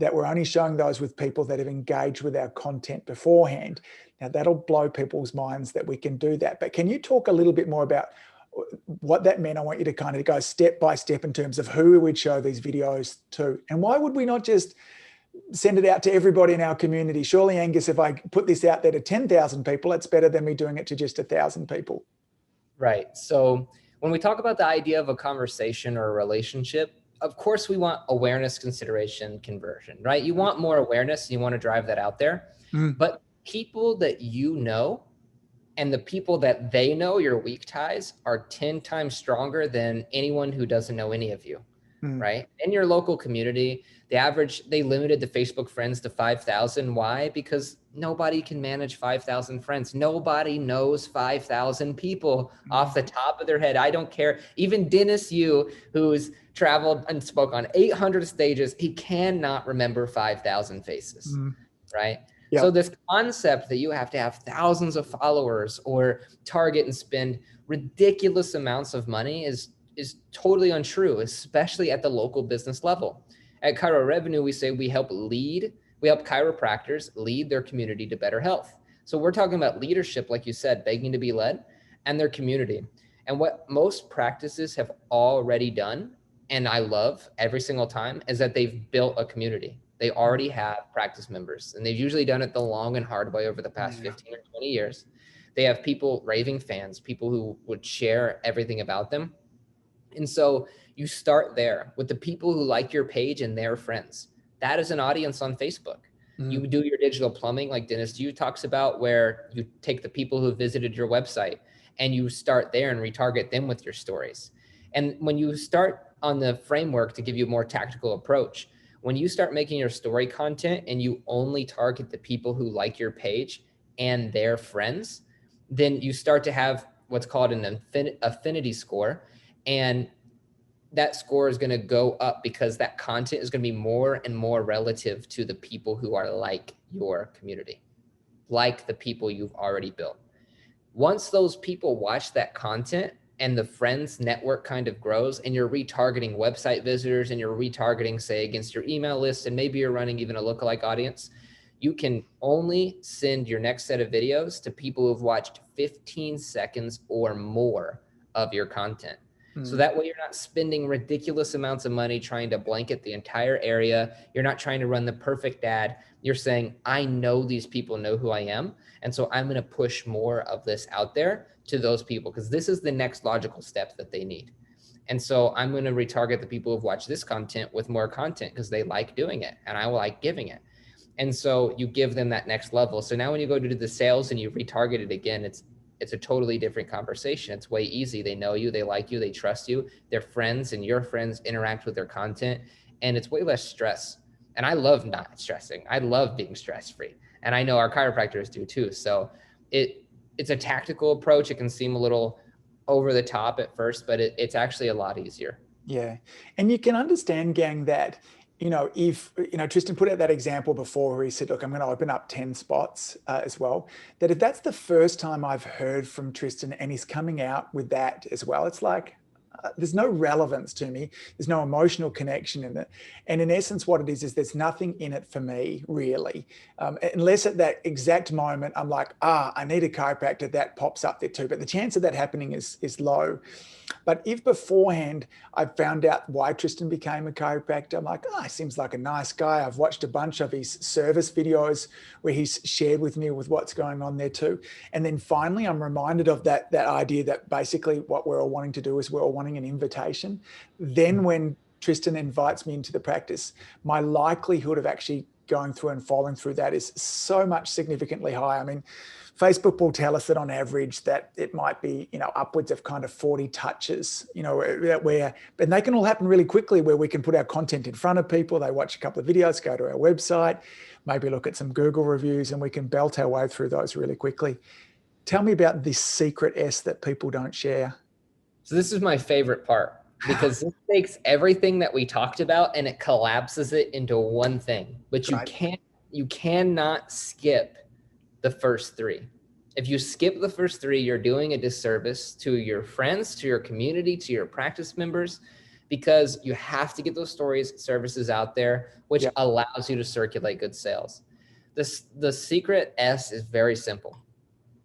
that we're only showing those with people that have engaged with our content beforehand. Now that'll blow people's minds that we can do that. But can you talk a little bit more about what that meant? I want you to kind of go step by step in terms of who we would show these videos to. And why would we not just send it out to everybody in our community? Surely, Angus, if I put this out there to 10,000 people, it's better than me doing it to just 1,000 people. Right. So when we talk about the idea of a conversation or a relationship, of course, we want awareness, consideration, conversion, right? You want more awareness and you want to drive that out there. But people that you know and the people that they know, your weak ties, are 10 times stronger than anyone who doesn't know any of you, right? In your local community, they limited the Facebook friends to 5,000. Why? Because nobody can manage 5,000 friends. Nobody knows 5,000 people off the top of their head. I don't care. Even Dennis Yu, who's traveled and spoke on 800 stages, he cannot remember 5,000 faces, right? Yep. So this concept that you have to have thousands of followers or target and spend ridiculous amounts of money is totally untrue, especially at the local business level. At Chiro Revenue, we say we help chiropractors lead their community to better health. So we're talking about leadership, like you said, begging to be led, and their community. And what most practices have already done, and I love every single time, is that they've built a community. They already have practice members, and they've usually done it the long and hard way over the past 15 or 20 years. They have people, raving fans, people who would share everything about them. And so you start there with the people who like your page and their friends. That is an audience on Facebook. You do your digital plumbing like Dennis Yu talks about, where you take the people who visited your website and you start there and retarget them with your stories. And when you start on the framework, to give you a more tactical approach, when you start making your story content and you only target the people who like your page and their friends, then you start to have what's called an affinity score. And that score is going to go up because that content is going to be more and more relative to the people who are like your community, like the people you've already built. Once those people watch that content and the friends network kind of grows, and you're retargeting website visitors and you're retargeting, say, against your email list, and maybe you're running even a lookalike audience, you can only send your next set of videos to people who've watched 15 seconds or more of your content. So that way you're not spending ridiculous amounts of money trying to blanket the entire area. You're not trying to run the perfect ad. You're saying, I know these people know who I am. And so I'm going to push more of this out there to those people, because this is the next logical step that they need. And so I'm going to retarget the people who've watched this content with more content because they like doing it and I like giving it. And so you give them that next level. So now when you go to do the sales and you retarget it again, it's a totally different conversation. It's way easy. They know you, they like you, they trust you. They're friends, and your friends interact with their content, and it's way less stress. And I love not stressing. I love being stress-free. And I know our chiropractors do too. So it's a tactical approach. It can seem a little over the top at first, but it's actually a lot easier. Yeah. And you can understand, gang, that if, Tristan put out that example before where he said, look, I'm going to open up 10 spots as well, that if that's the first time I've heard from Tristan and he's coming out with that as well, it's like, there's no relevance to me. There's no emotional connection in it. And in essence, what it is there's nothing in it for me, really. Unless at that exact moment, I'm like, I need a chiropractor, that pops up there too. But the chance of that happening is low. But if beforehand I found out why Tristan became a chiropractor, I'm like, he seems like a nice guy. I've watched a bunch of his service videos where he's shared with me with what's going on there too. And then finally, I'm reminded of that idea that basically what we're all wanting to do is we're all wanting an invitation. Then when Tristan invites me into the practice, my likelihood of actually going through and following through that is so much significantly higher. I mean, Facebook will tell us that on average that it might be, upwards of kind of 40 touches, where, and they can all happen really quickly, where we can put our content in front of people. They watch a couple of videos, go to our website, maybe look at some Google reviews, and we can belt our way through those really quickly. Tell me about this secret S that people don't share. So this is my favorite part, because this takes everything that we talked about and it collapses it into one thing, but you cannot skip the first three. If you skip the first three, you're doing a disservice to your friends, to your community, to your practice members, because you have to get those stories, services out there, which allows you to circulate good sales. The secret S is very simple.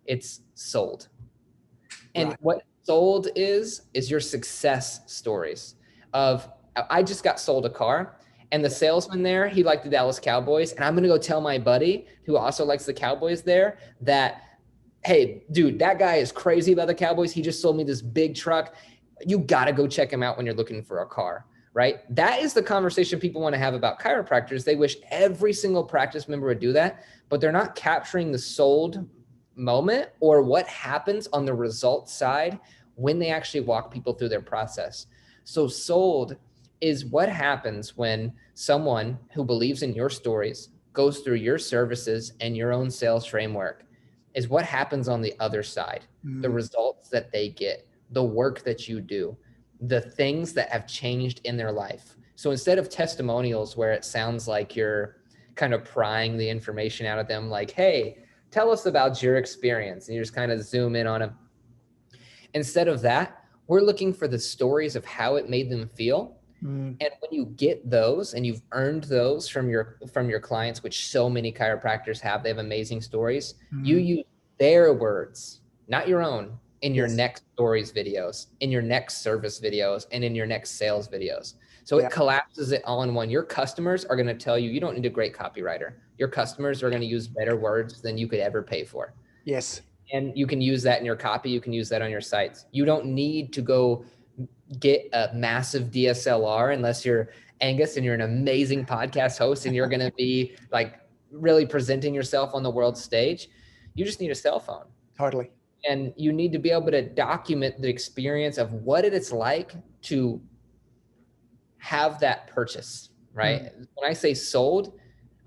It's sold. And what sold is your success stories of, I just got sold a car, and the salesman there, he liked the Dallas Cowboys. And I'm going to go tell my buddy who also likes the Cowboys there that, hey, dude, that guy is crazy about the Cowboys. He just sold me this big truck. You got to go check him out when you're looking for a car, right? That is the conversation people want to have about chiropractors. They wish every single practice member would do that, but they're not capturing the sold moment or what happens on the results side when they actually walk people through their process. So sold is what happens when someone who believes in your stories goes through your services and your own sales framework, is what happens on the other side, the results that they get, the work that you do, the things that have changed in their life. So instead of testimonials where it sounds like you're kind of prying the information out of them, like, hey, tell us about your experience, and you just kind of zoom in on them. Instead of that, we're looking for the stories of how it made them feel. And when you get those and you've earned those from your clients, which so many chiropractors have, they have amazing stories. You use their words, not your own, in your next stories videos, in your next service videos, and in your next sales videos. So it collapses it all in one. Your customers are going to tell you, you don't need a great copywriter. Your customers are going to use better words than you could ever pay for. Yes. And you can use that in your copy. You can use that on your sites. You don't need to go get a massive DSLR unless you're Angus and you're an amazing podcast host and you're going to be like really presenting yourself on the world stage. You just need a cell phone. Totally. And you need to be able to document the experience of what it's like to have that purchase, right? When I say sold,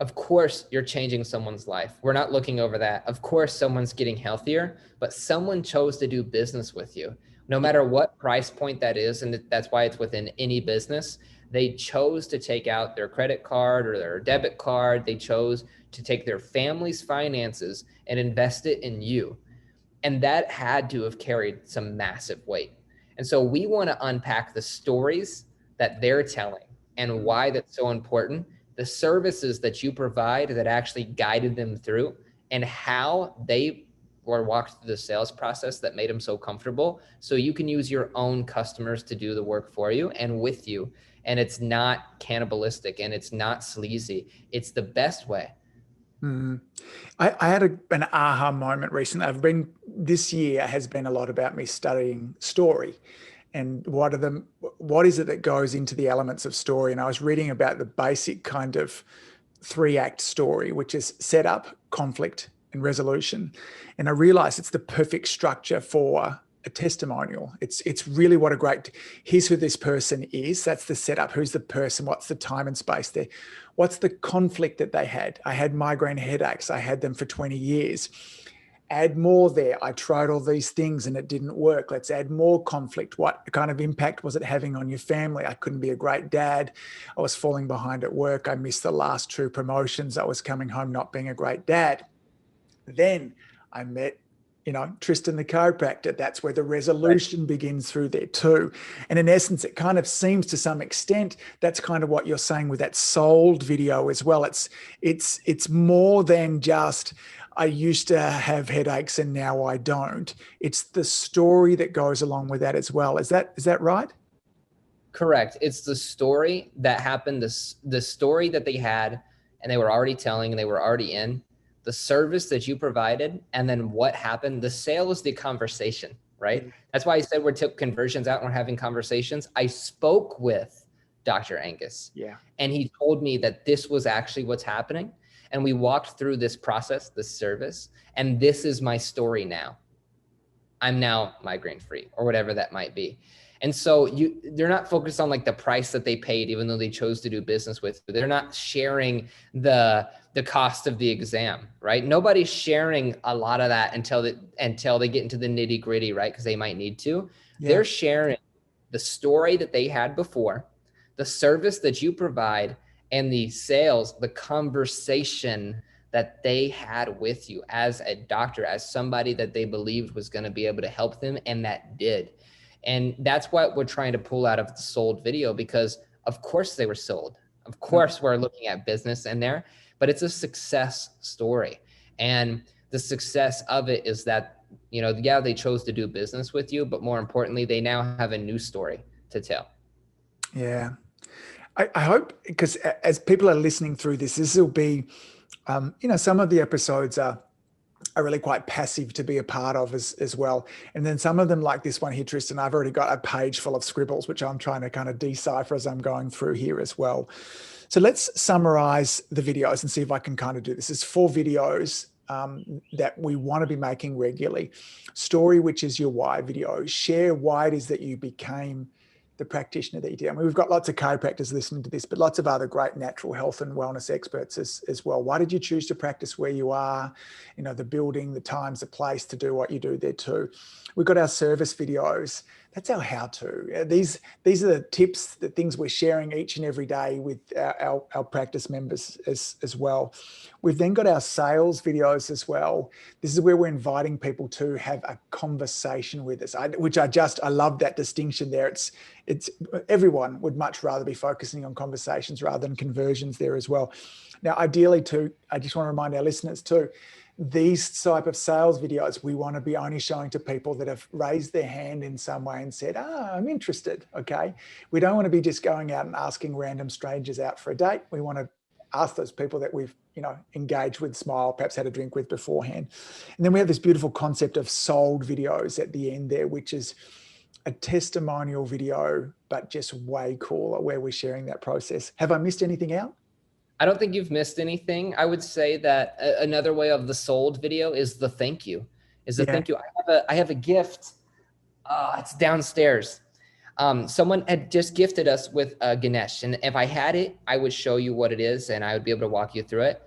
of course you're changing someone's life. We're not looking over that. Of course someone's getting healthier, but someone chose to do business with you. No matter what price point that is, and that's why it's within any business, they chose to take out their credit card or their debit card. They chose to take their family's finances and invest it in you. And that had to have carried some massive weight. And so we want to unpack the stories that they're telling and why that's so important, the services that you provide that actually guided them through, and how they were walked through the sales process that made them so comfortable. So you can use your own customers to do the work for you and with you. And it's not cannibalistic and it's not sleazy. It's the best way. I had an aha moment recently. This year has been a lot about me studying story and what is it that goes into the elements of story. And I was reading about the basic kind of 3-act story, which is setup, conflict, and resolution. And I realized it's the perfect structure for a testimonial. It's really what here's who this person is. That's the setup. Who's the person? What's the time and space there? What's the conflict that they had? I had migraine headaches. I had them for 20 years. Add more there. I tried all these things and it didn't work. Let's add more conflict. What kind of impact was it having on your family? I couldn't be a great dad. I was falling behind at work. I missed the last 2 promotions. I was coming home not being a great dad. Then I met Tristan the chiropractor. That's where the resolution begins through there too. And in essence, it kind of seems to some extent, that's kind of what you're saying with that sold video as well. It's more than just, I used to have headaches and now I don't. It's the story that goes along with that as well. Is that right? Correct. It's the story that happened, the story that they had and they were already telling and they were already in. The service that you provided, and then what happened. The sale is the conversation, right? That's why I said we're conversions out and we're having conversations. I spoke with Dr. Angus, and he told me that this was actually what's happening. And we walked through this process, this service, and this is my story now. I'm now migraine free or whatever that might be. And so they're not focused on like the price that they paid, even though they chose to do business with you. They're not sharing the cost of the exam, right? Nobody's sharing a lot of that until they get into the nitty gritty, right? Because they might need to. Yeah. They're sharing the story that they had before, the service that you provide, and the sales, the conversation that they had with you as a doctor, as somebody that they believed was going to be able to help them, and that did. And that's what we're trying to pull out of the sold video, because of course they were sold. Of course we're looking at business in there, but it's a success story. And the success of it is that, they chose to do business with you, but more importantly, they now have a new story to tell. Yeah. I hope, because as people are listening through this will be, some of the episodes are really quite passive to be a part of as well. And then some of them, like this one here, Tristan, I've already got a page full of scribbles, which I'm trying to kind of decipher as I'm going through here as well. So let's summarize the videos and see if I can kind of do this. There's 4 videos that we want to be making regularly. Story, which is your why video. Share why it is that you became the practitioner that you did. I mean, we've got lots of chiropractors listening to this, but lots of other great natural health and wellness experts as well. Why did you choose to practice where you are? The building, the times, the place to do what you do there too. We've got our service videos. That's our how-to. These are the tips, the things we're sharing each and every day with our practice members as well. We've then got our sales videos as well. This is where we're inviting people to have a conversation with us, which I love that distinction there. It's everyone would much rather be focusing on conversations rather than conversions there as well. Now, ideally too, I just want to remind our listeners too, these type of sales videos, we want to be only showing to people that have raised their hand in some way and said, I'm interested. Okay. We don't want to be just going out and asking random strangers out for a date. We want to ask those people that we've, engaged with, smile, perhaps had a drink with beforehand. And then we have this beautiful concept of sold videos at the end there, which is a testimonial video, but just way cooler, where we're sharing that process. Have I missed anything out? I don't think you've missed anything. I would say that another way of the sold video is the thank you. Thank you. I have a gift. It's downstairs. Someone had just gifted us with Ganesh, and if I had it, I would show you what it is and I would be able to walk you through it.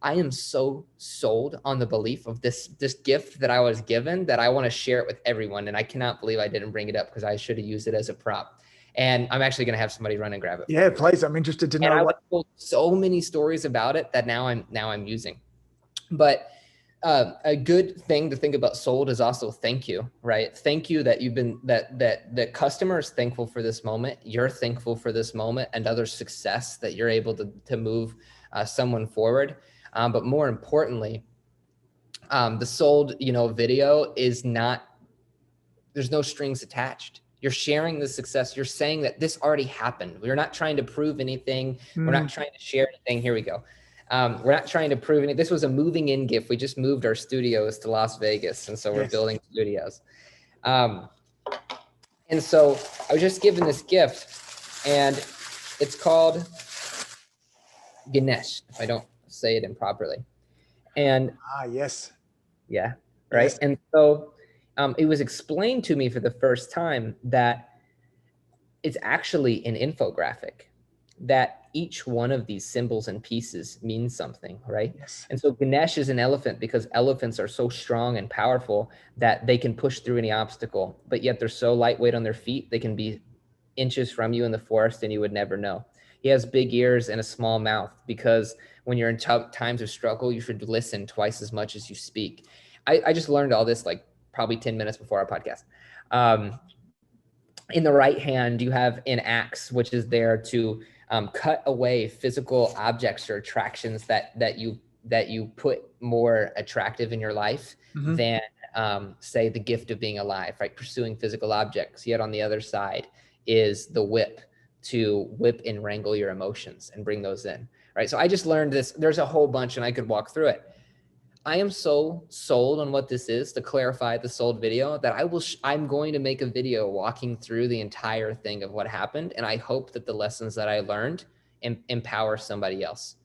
I am so sold on the belief of this gift that I was given that I want to share it with everyone. And I cannot believe I didn't bring it up because I should have used it as a prop. And I'm actually going to have somebody run and grab it. Yeah, please. I'm interested to know. And I was told so many stories about it that now I'm using. But a good thing to think about sold is also thank you, right? Thank you that you've been, that the customer is thankful for this moment. You're thankful for this moment and other success that you're able to move someone forward. But more importantly, the sold, video is not, there's no strings attached. You're sharing the success. You're saying that this already happened. We're not trying to prove anything. We're not trying to share anything. Here we go. We're not trying to prove anything. This was a moving in gift. We just moved our studios to Las Vegas. And so we're building studios. And so I was just given this gift and it's called Ganesh, if I don't say it improperly. And yes. Yeah. Right. Yes. And so it was explained to me for the first time that it's actually an infographic, that each one of these symbols and pieces means something, right? Yes. And so Ganesh is an elephant because elephants are so strong and powerful that they can push through any obstacle, but yet they're so lightweight on their feet, they can be inches from you in the forest and you would never know. He has big ears and a small mouth because when you're in times of struggle, you should listen twice as much as you speak. I just learned all this like probably 10 minutes before our podcast. In the right hand, you have an axe, which is there to cut away physical objects or attractions that you put more attractive in your life than say the gift of being alive, right? Pursuing physical objects. Yet on the other side is the whip to whip and wrangle your emotions and bring those in, right? So I just learned this. There's a whole bunch and I could walk through it. I am so sold on what this is, to clarify the sold video, that I'm going to make a video walking through the entire thing of what happened. And I hope that the lessons that I learned empower somebody else.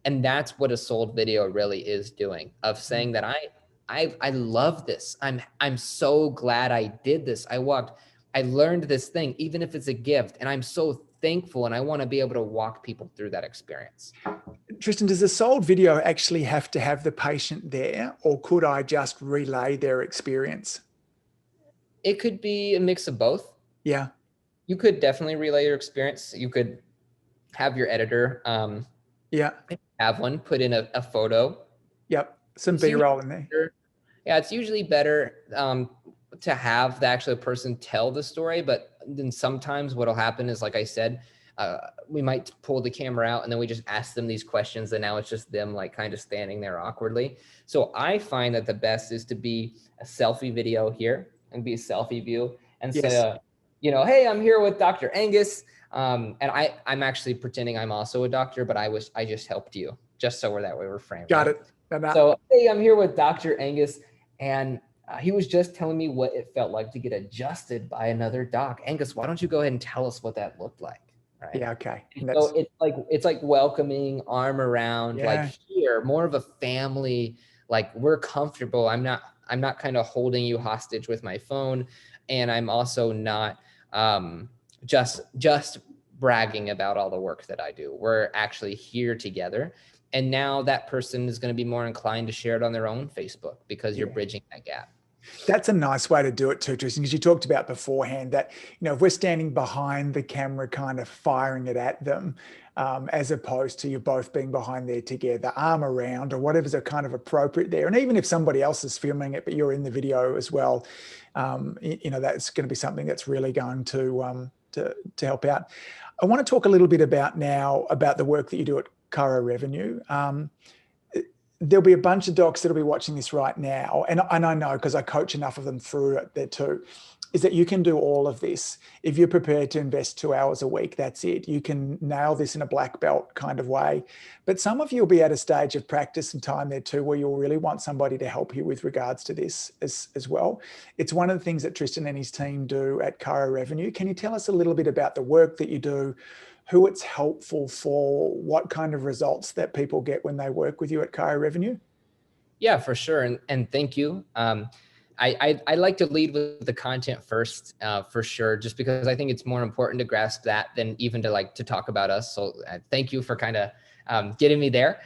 And that's what a sold video really is doing, of saying that I love this. I'm so glad I did this. I learned this thing, even if it's a gift, and I'm so thankful, and I want to be able to walk people through that experience. Tristan, does the sold video actually have to have the patient there, or could I just relay their experience? It could be a mix of both. Yeah. You could definitely relay your experience. You could have your editor have one, put in a photo. Yep. Some B-roll in there. Yeah, it's usually better to have the actual person tell the story, but then sometimes what'll happen is, like I said, we might pull the camera out and then we just ask them these questions, and now it's just them like kind of standing there awkwardly. So I find that the best is to be a selfie video here and be a selfie view and say, hey, I'm here with Dr. Angus. And I'm actually pretending I'm also a doctor, but I just helped you, just so we're framed. Got right? it. So, hey, I'm here with Dr. Angus, and he was just telling me what it felt like to get adjusted by another doc. Angus, why don't you go ahead and tell us what that looked like? Right. Yeah. Okay. So it's like welcoming, arm around, like here, more of a family, like we're comfortable. I'm not kind of holding you hostage with my phone. And I'm also not just bragging about all the work that I do. We're actually here together. And now that person is going to be more inclined to share it on their own Facebook because you're bridging that gap. That's a nice way to do it too, Tristan, because you talked about beforehand that, if we're standing behind the camera kind of firing it at them, as opposed to you both being behind there together, arm around or whatever's a kind of appropriate there. And even if somebody else is filming it, but you're in the video as well, that's going to be something that's really going to help out. I want to talk a little bit about the work that you do at Caro Revenue. there'll be a bunch of docs that'll be watching this right now, and I know because I coach enough of them through it there too, is that you can do all of this. If you're prepared to invest 2 hours a week, that's it. You can nail this in a black belt kind of way. But some of you will be at a stage of practice and time there too, where you'll really want somebody to help you with regards to this as well. It's one of the things that Tristan and his team do at Chiro Revenue. Can you tell us a little bit about the work that you do, who it's helpful for, what kind of results that people get when they work with you at Chiro Revenue? Yeah, for sure. And thank you. I like to lead with the content first, for sure, just because I think it's more important to grasp that than even to talk about us. So thank you for kind of getting me there.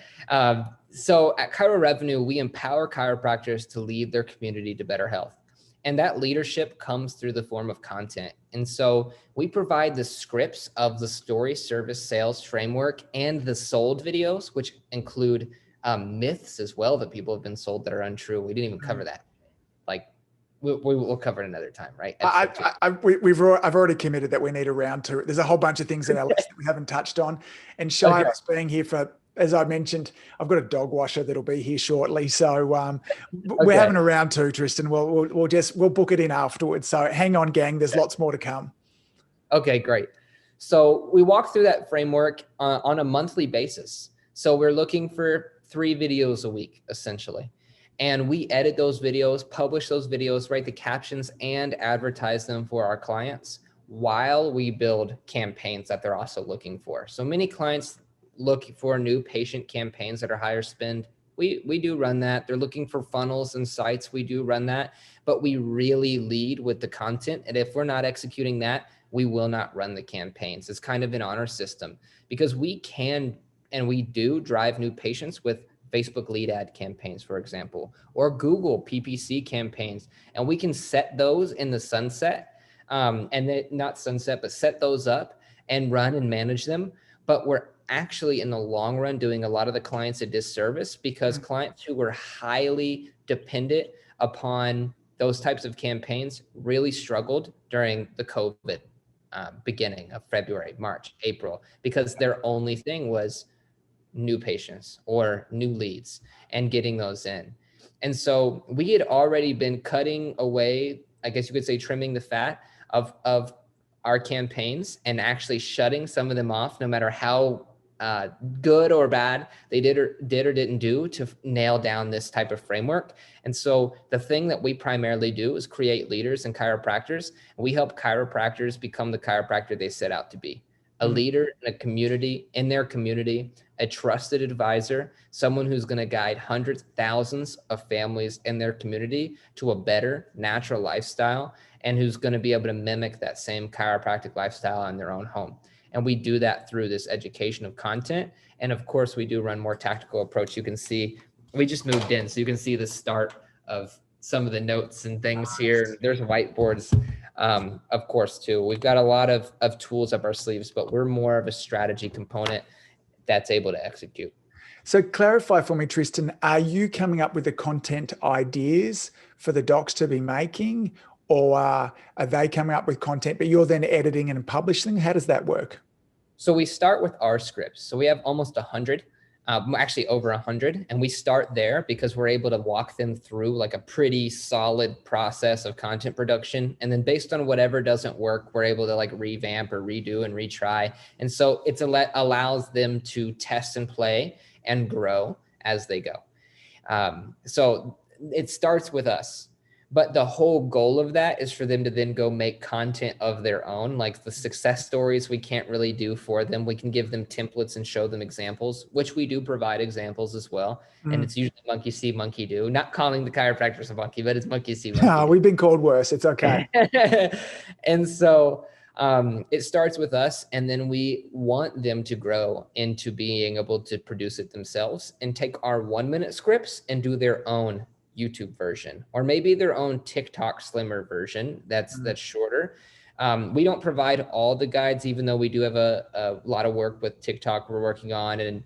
So at Chiro Revenue, we empower chiropractors to lead their community to better health. And that leadership comes through the form of content. And so we provide the scripts of the story, service, sales framework, and the sold videos, which include myths as well that people have been sold that are untrue. We didn't even cover that. We'll cover it another time, right? I've already committed that we need a round two. There's a whole bunch of things in our list that we haven't touched on. And Shia's being here for, as I mentioned, I've got a dog washer that'll be here shortly. So we're having a round two, Tristan. We'll book it in afterwards. So hang on, gang. There's lots more to come. Okay, great. So we walk through that framework on a monthly basis. So we're looking for 3 videos a week, essentially. And we edit those videos, publish those videos, write the captions, and advertise them for our clients while we build campaigns that they're also looking for. So many clients look for new patient campaigns that are higher spend. We do run that. They're looking for funnels and sites. We do run that, but we really lead with the content. And if we're not executing that, we will not run the campaigns. It's kind of an honor system because we can and we do drive new patients with Facebook lead ad campaigns, for example, or Google PPC campaigns. And we can set those in the sunset not sunset, but set those up and run and manage them. But we're actually in the long run doing a lot of the clients a disservice because clients who were highly dependent upon those types of campaigns really struggled during the COVID beginning of February, March, April, because their only thing was new patients or new leads and getting those in. And so we had already been cutting away, I guess you could say, trimming the fat of our campaigns and actually shutting some of them off, no matter how good or bad they did or didn't do, to nail down this type of framework. And so the thing that we primarily do is create leaders and chiropractors. And we help chiropractors become the chiropractor they set out to be. A leader in a community, in their community, a trusted advisor, someone who's going to guide hundreds, thousands of families in their community to a better natural lifestyle, and who's going to be able to mimic that same chiropractic lifestyle in their own home. And we do that through this education of content. And of course, we do run more tactical approach. You can see, we just moved in, so you can see the start of some of the notes and things here. There's whiteboards, of course, too. We've got a lot of tools up our sleeves, but we're more of a strategy component that's able to execute. So clarify for me, Tristan, are you coming up with the content ideas for the docs to be making, or are they coming up with content, but you're then editing and publishing? How does that work? So we start with our scripts. So we have almost 100. Actually over 100. And we start there because we're able to walk them through like a pretty solid process of content production. And then based on whatever doesn't work, we're able to like revamp or redo and retry. And so allows them to test and play and grow as they go. So it starts with us. But the whole goal of that is for them to then go make content of their own, like the success stories we can't really do for them. We can give them templates and show them examples, which we do provide examples as well. And it's usually monkey see, monkey do. Not calling the chiropractors a monkey, but it's monkey see, monkey do. We've been called worse. It's okay. And so it starts with us, and then we want them to grow into being able to produce it themselves and take our 1-minute scripts and do their own YouTube version, or maybe their own TikTok slimmer version that's shorter. We don't provide all the guides, even though we do have a lot of work with TikTok we're working on,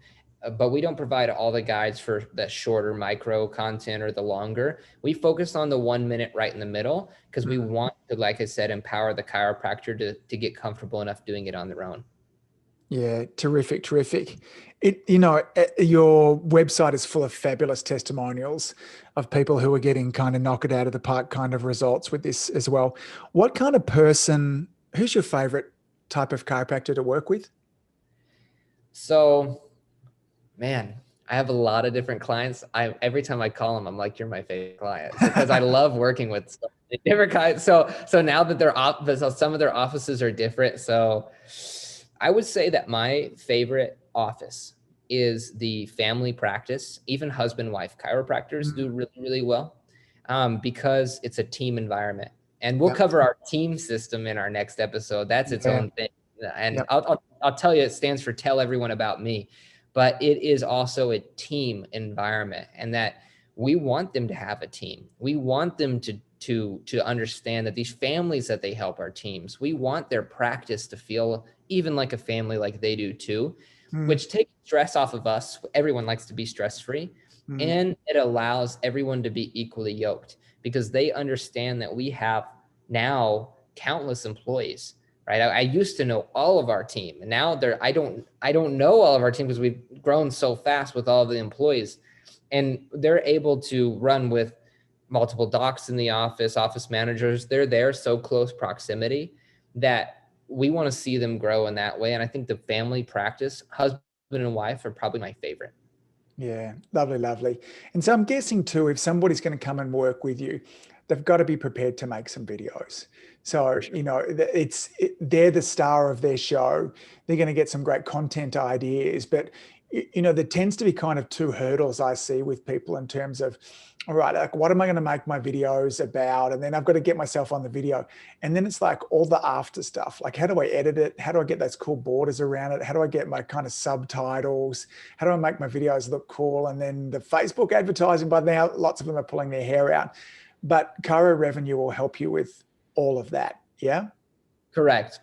but we don't provide all the guides for the shorter micro content or the longer. We focus on the 1 minute right in the middle because we want to, like I said, empower the chiropractor to get comfortable enough doing it on their own. Yeah, terrific, terrific. Your website is full of fabulous testimonials of people who are getting kind of knock it out of the park kind of results with this as well. What kind of person, who's your favorite type of chiropractor to work with? So, man, I have a lot of different clients. Every time I call them, I'm like, "You're my favorite client," because I love working with so many different clients. So now that so some of their offices are different. So I would say that my favorite office is the family practice. Even husband-wife chiropractors do really, really well, because it's a team environment. And we'll Yep. cover our team system in our next episode. That's its own thing. And Yep. I'll tell you, it stands for Tell Everyone About Me. But it is also a team environment, and that we want them to have a team. We want them to understand that these families that they help are teams. We want their practice to feel even like a family, like they do too, which takes stress off of us. Everyone likes to be stress-free, and it allows everyone to be equally yoked, because they understand that we have now countless employees. Right. I used to know all of our team, and now I don't know all of our team, because we've grown so fast with all of the employees, and they're able to run with multiple docs in the office managers. They're there so close proximity that we want to see them grow in that way. And I think the family practice, husband and wife, are probably my favorite. Yeah, lovely, lovely. And so I'm guessing too, if somebody's going to come and work with you, they've got to be prepared to make some videos. So, Sure. they're the star of their show. They're going to get some great content ideas, but there tends to be kind of two hurdles I see with people in terms of, all right, like, what am I going to make my videos about? And then I've got to get myself on the video. And then it's like all the after stuff, like, how do I edit it? How do I get those cool borders around it? How do I get my kind of subtitles? How do I make my videos look cool? And then the Facebook advertising, by now, lots of them are pulling their hair out. But Chiro Revenue will help you with all of that. Yeah. Correct.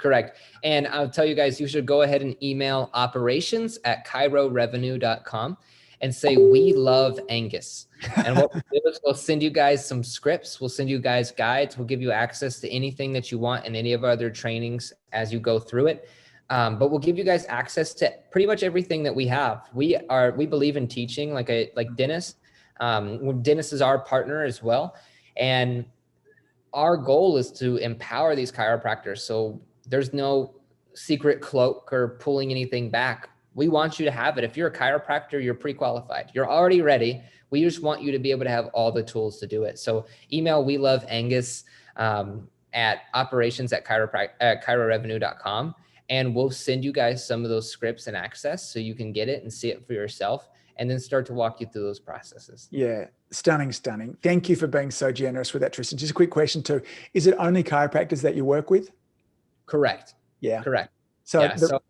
And I'll tell you guys, you should go ahead and email operations@chirorevenue.com and say, "We love Angus." And what we'll do is we'll send you guys some scripts. We'll send you guys guides. We'll give you access to anything that you want in any of our other trainings as you go through it. But we'll give you guys access to pretty much everything that we have. We believe in teaching like Dennis. Dennis is our partner as well. And our goal is to empower these chiropractors. So there's no secret cloak or pulling anything back. We want you to have it. If you're a chiropractor, you're pre-qualified. You're already ready. We just want you to be able to have all the tools to do it. So email We Love Angus at operations@chirorevenue.com, and we'll send you guys some of those scripts and access so you can get it and see it for yourself, and then start to walk you through those processes. Yeah. Stunning. Thank you for being so generous with that, Tristan. Just a quick question too. Is it only chiropractors that you work with? Correct. Yeah. Correct. So, yeah. Go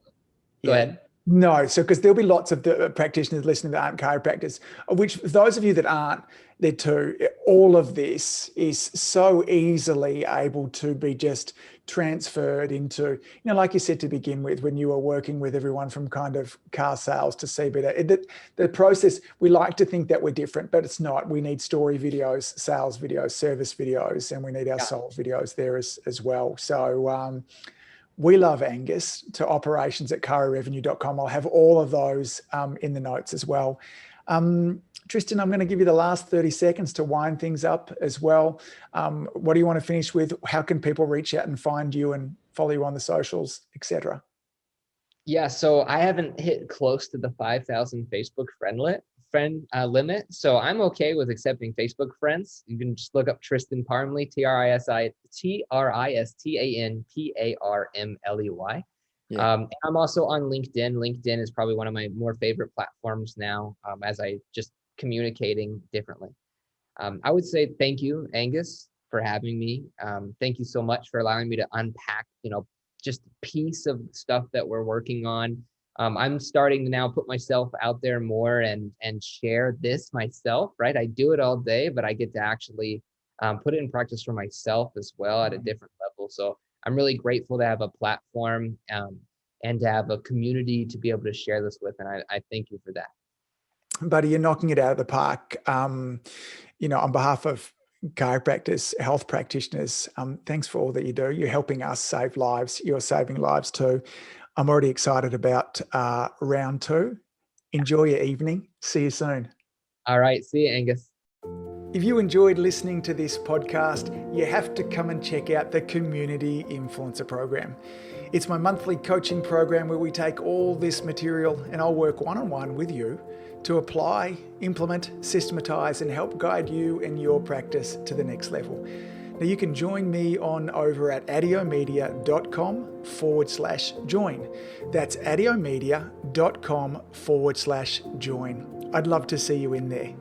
ahead. No, so because there'll be lots of the practitioners listening that aren't chiropractors, which those of you that aren't, they're too. All of this is so easily able to be just transferred into, like you said to begin with, when you were working with everyone from kind of car sales to CBD, the process, we like to think that we're different, but it's not. We need story videos, sales videos, service videos, and we need our soul videos there as well. So, We Love Angus to operations@chirorevenue.com. I'll have all of those in the notes as well. Tristan, I'm going to give you the last 30 seconds to wind things up as well. What do you want to finish with? How can people reach out and find you and follow you on the socials, etc.? Yeah, so I haven't hit close to the 5,000 Facebook friend limit. So I'm okay with accepting Facebook friends. You can just look up Tristan Parmley, TristanParmley. Yeah. I'm also on LinkedIn. LinkedIn is probably one of my more favorite platforms now, as I just communicating differently. I would say thank you, Angus, for having me. Thank you so much for allowing me to unpack, just a piece of stuff that we're working on. I'm starting to now put myself out there more and share this myself, right? I do it all day, but I get to actually put it in practice for myself as well at a different level. So I'm really grateful to have a platform and to have a community to be able to share this with. And I thank you for that. Buddy, you're knocking it out of the park. On behalf of chiropractors, health practitioners, thanks for all that you do. You're helping us save lives. You're saving lives too. I'm already excited about round 2. Enjoy your evening. See you soon. All right. See you, Angus. If you enjoyed listening to this podcast, you have to come and check out the Community Influencer Program. It's my monthly coaching program where we take all this material and I'll work one-on-one with you to apply, implement, systematize, and help guide you and your practice to the next level. Now you can join me on over at adiomedia.com/join. That's adiomedia.com/join. I'd love to see you in there.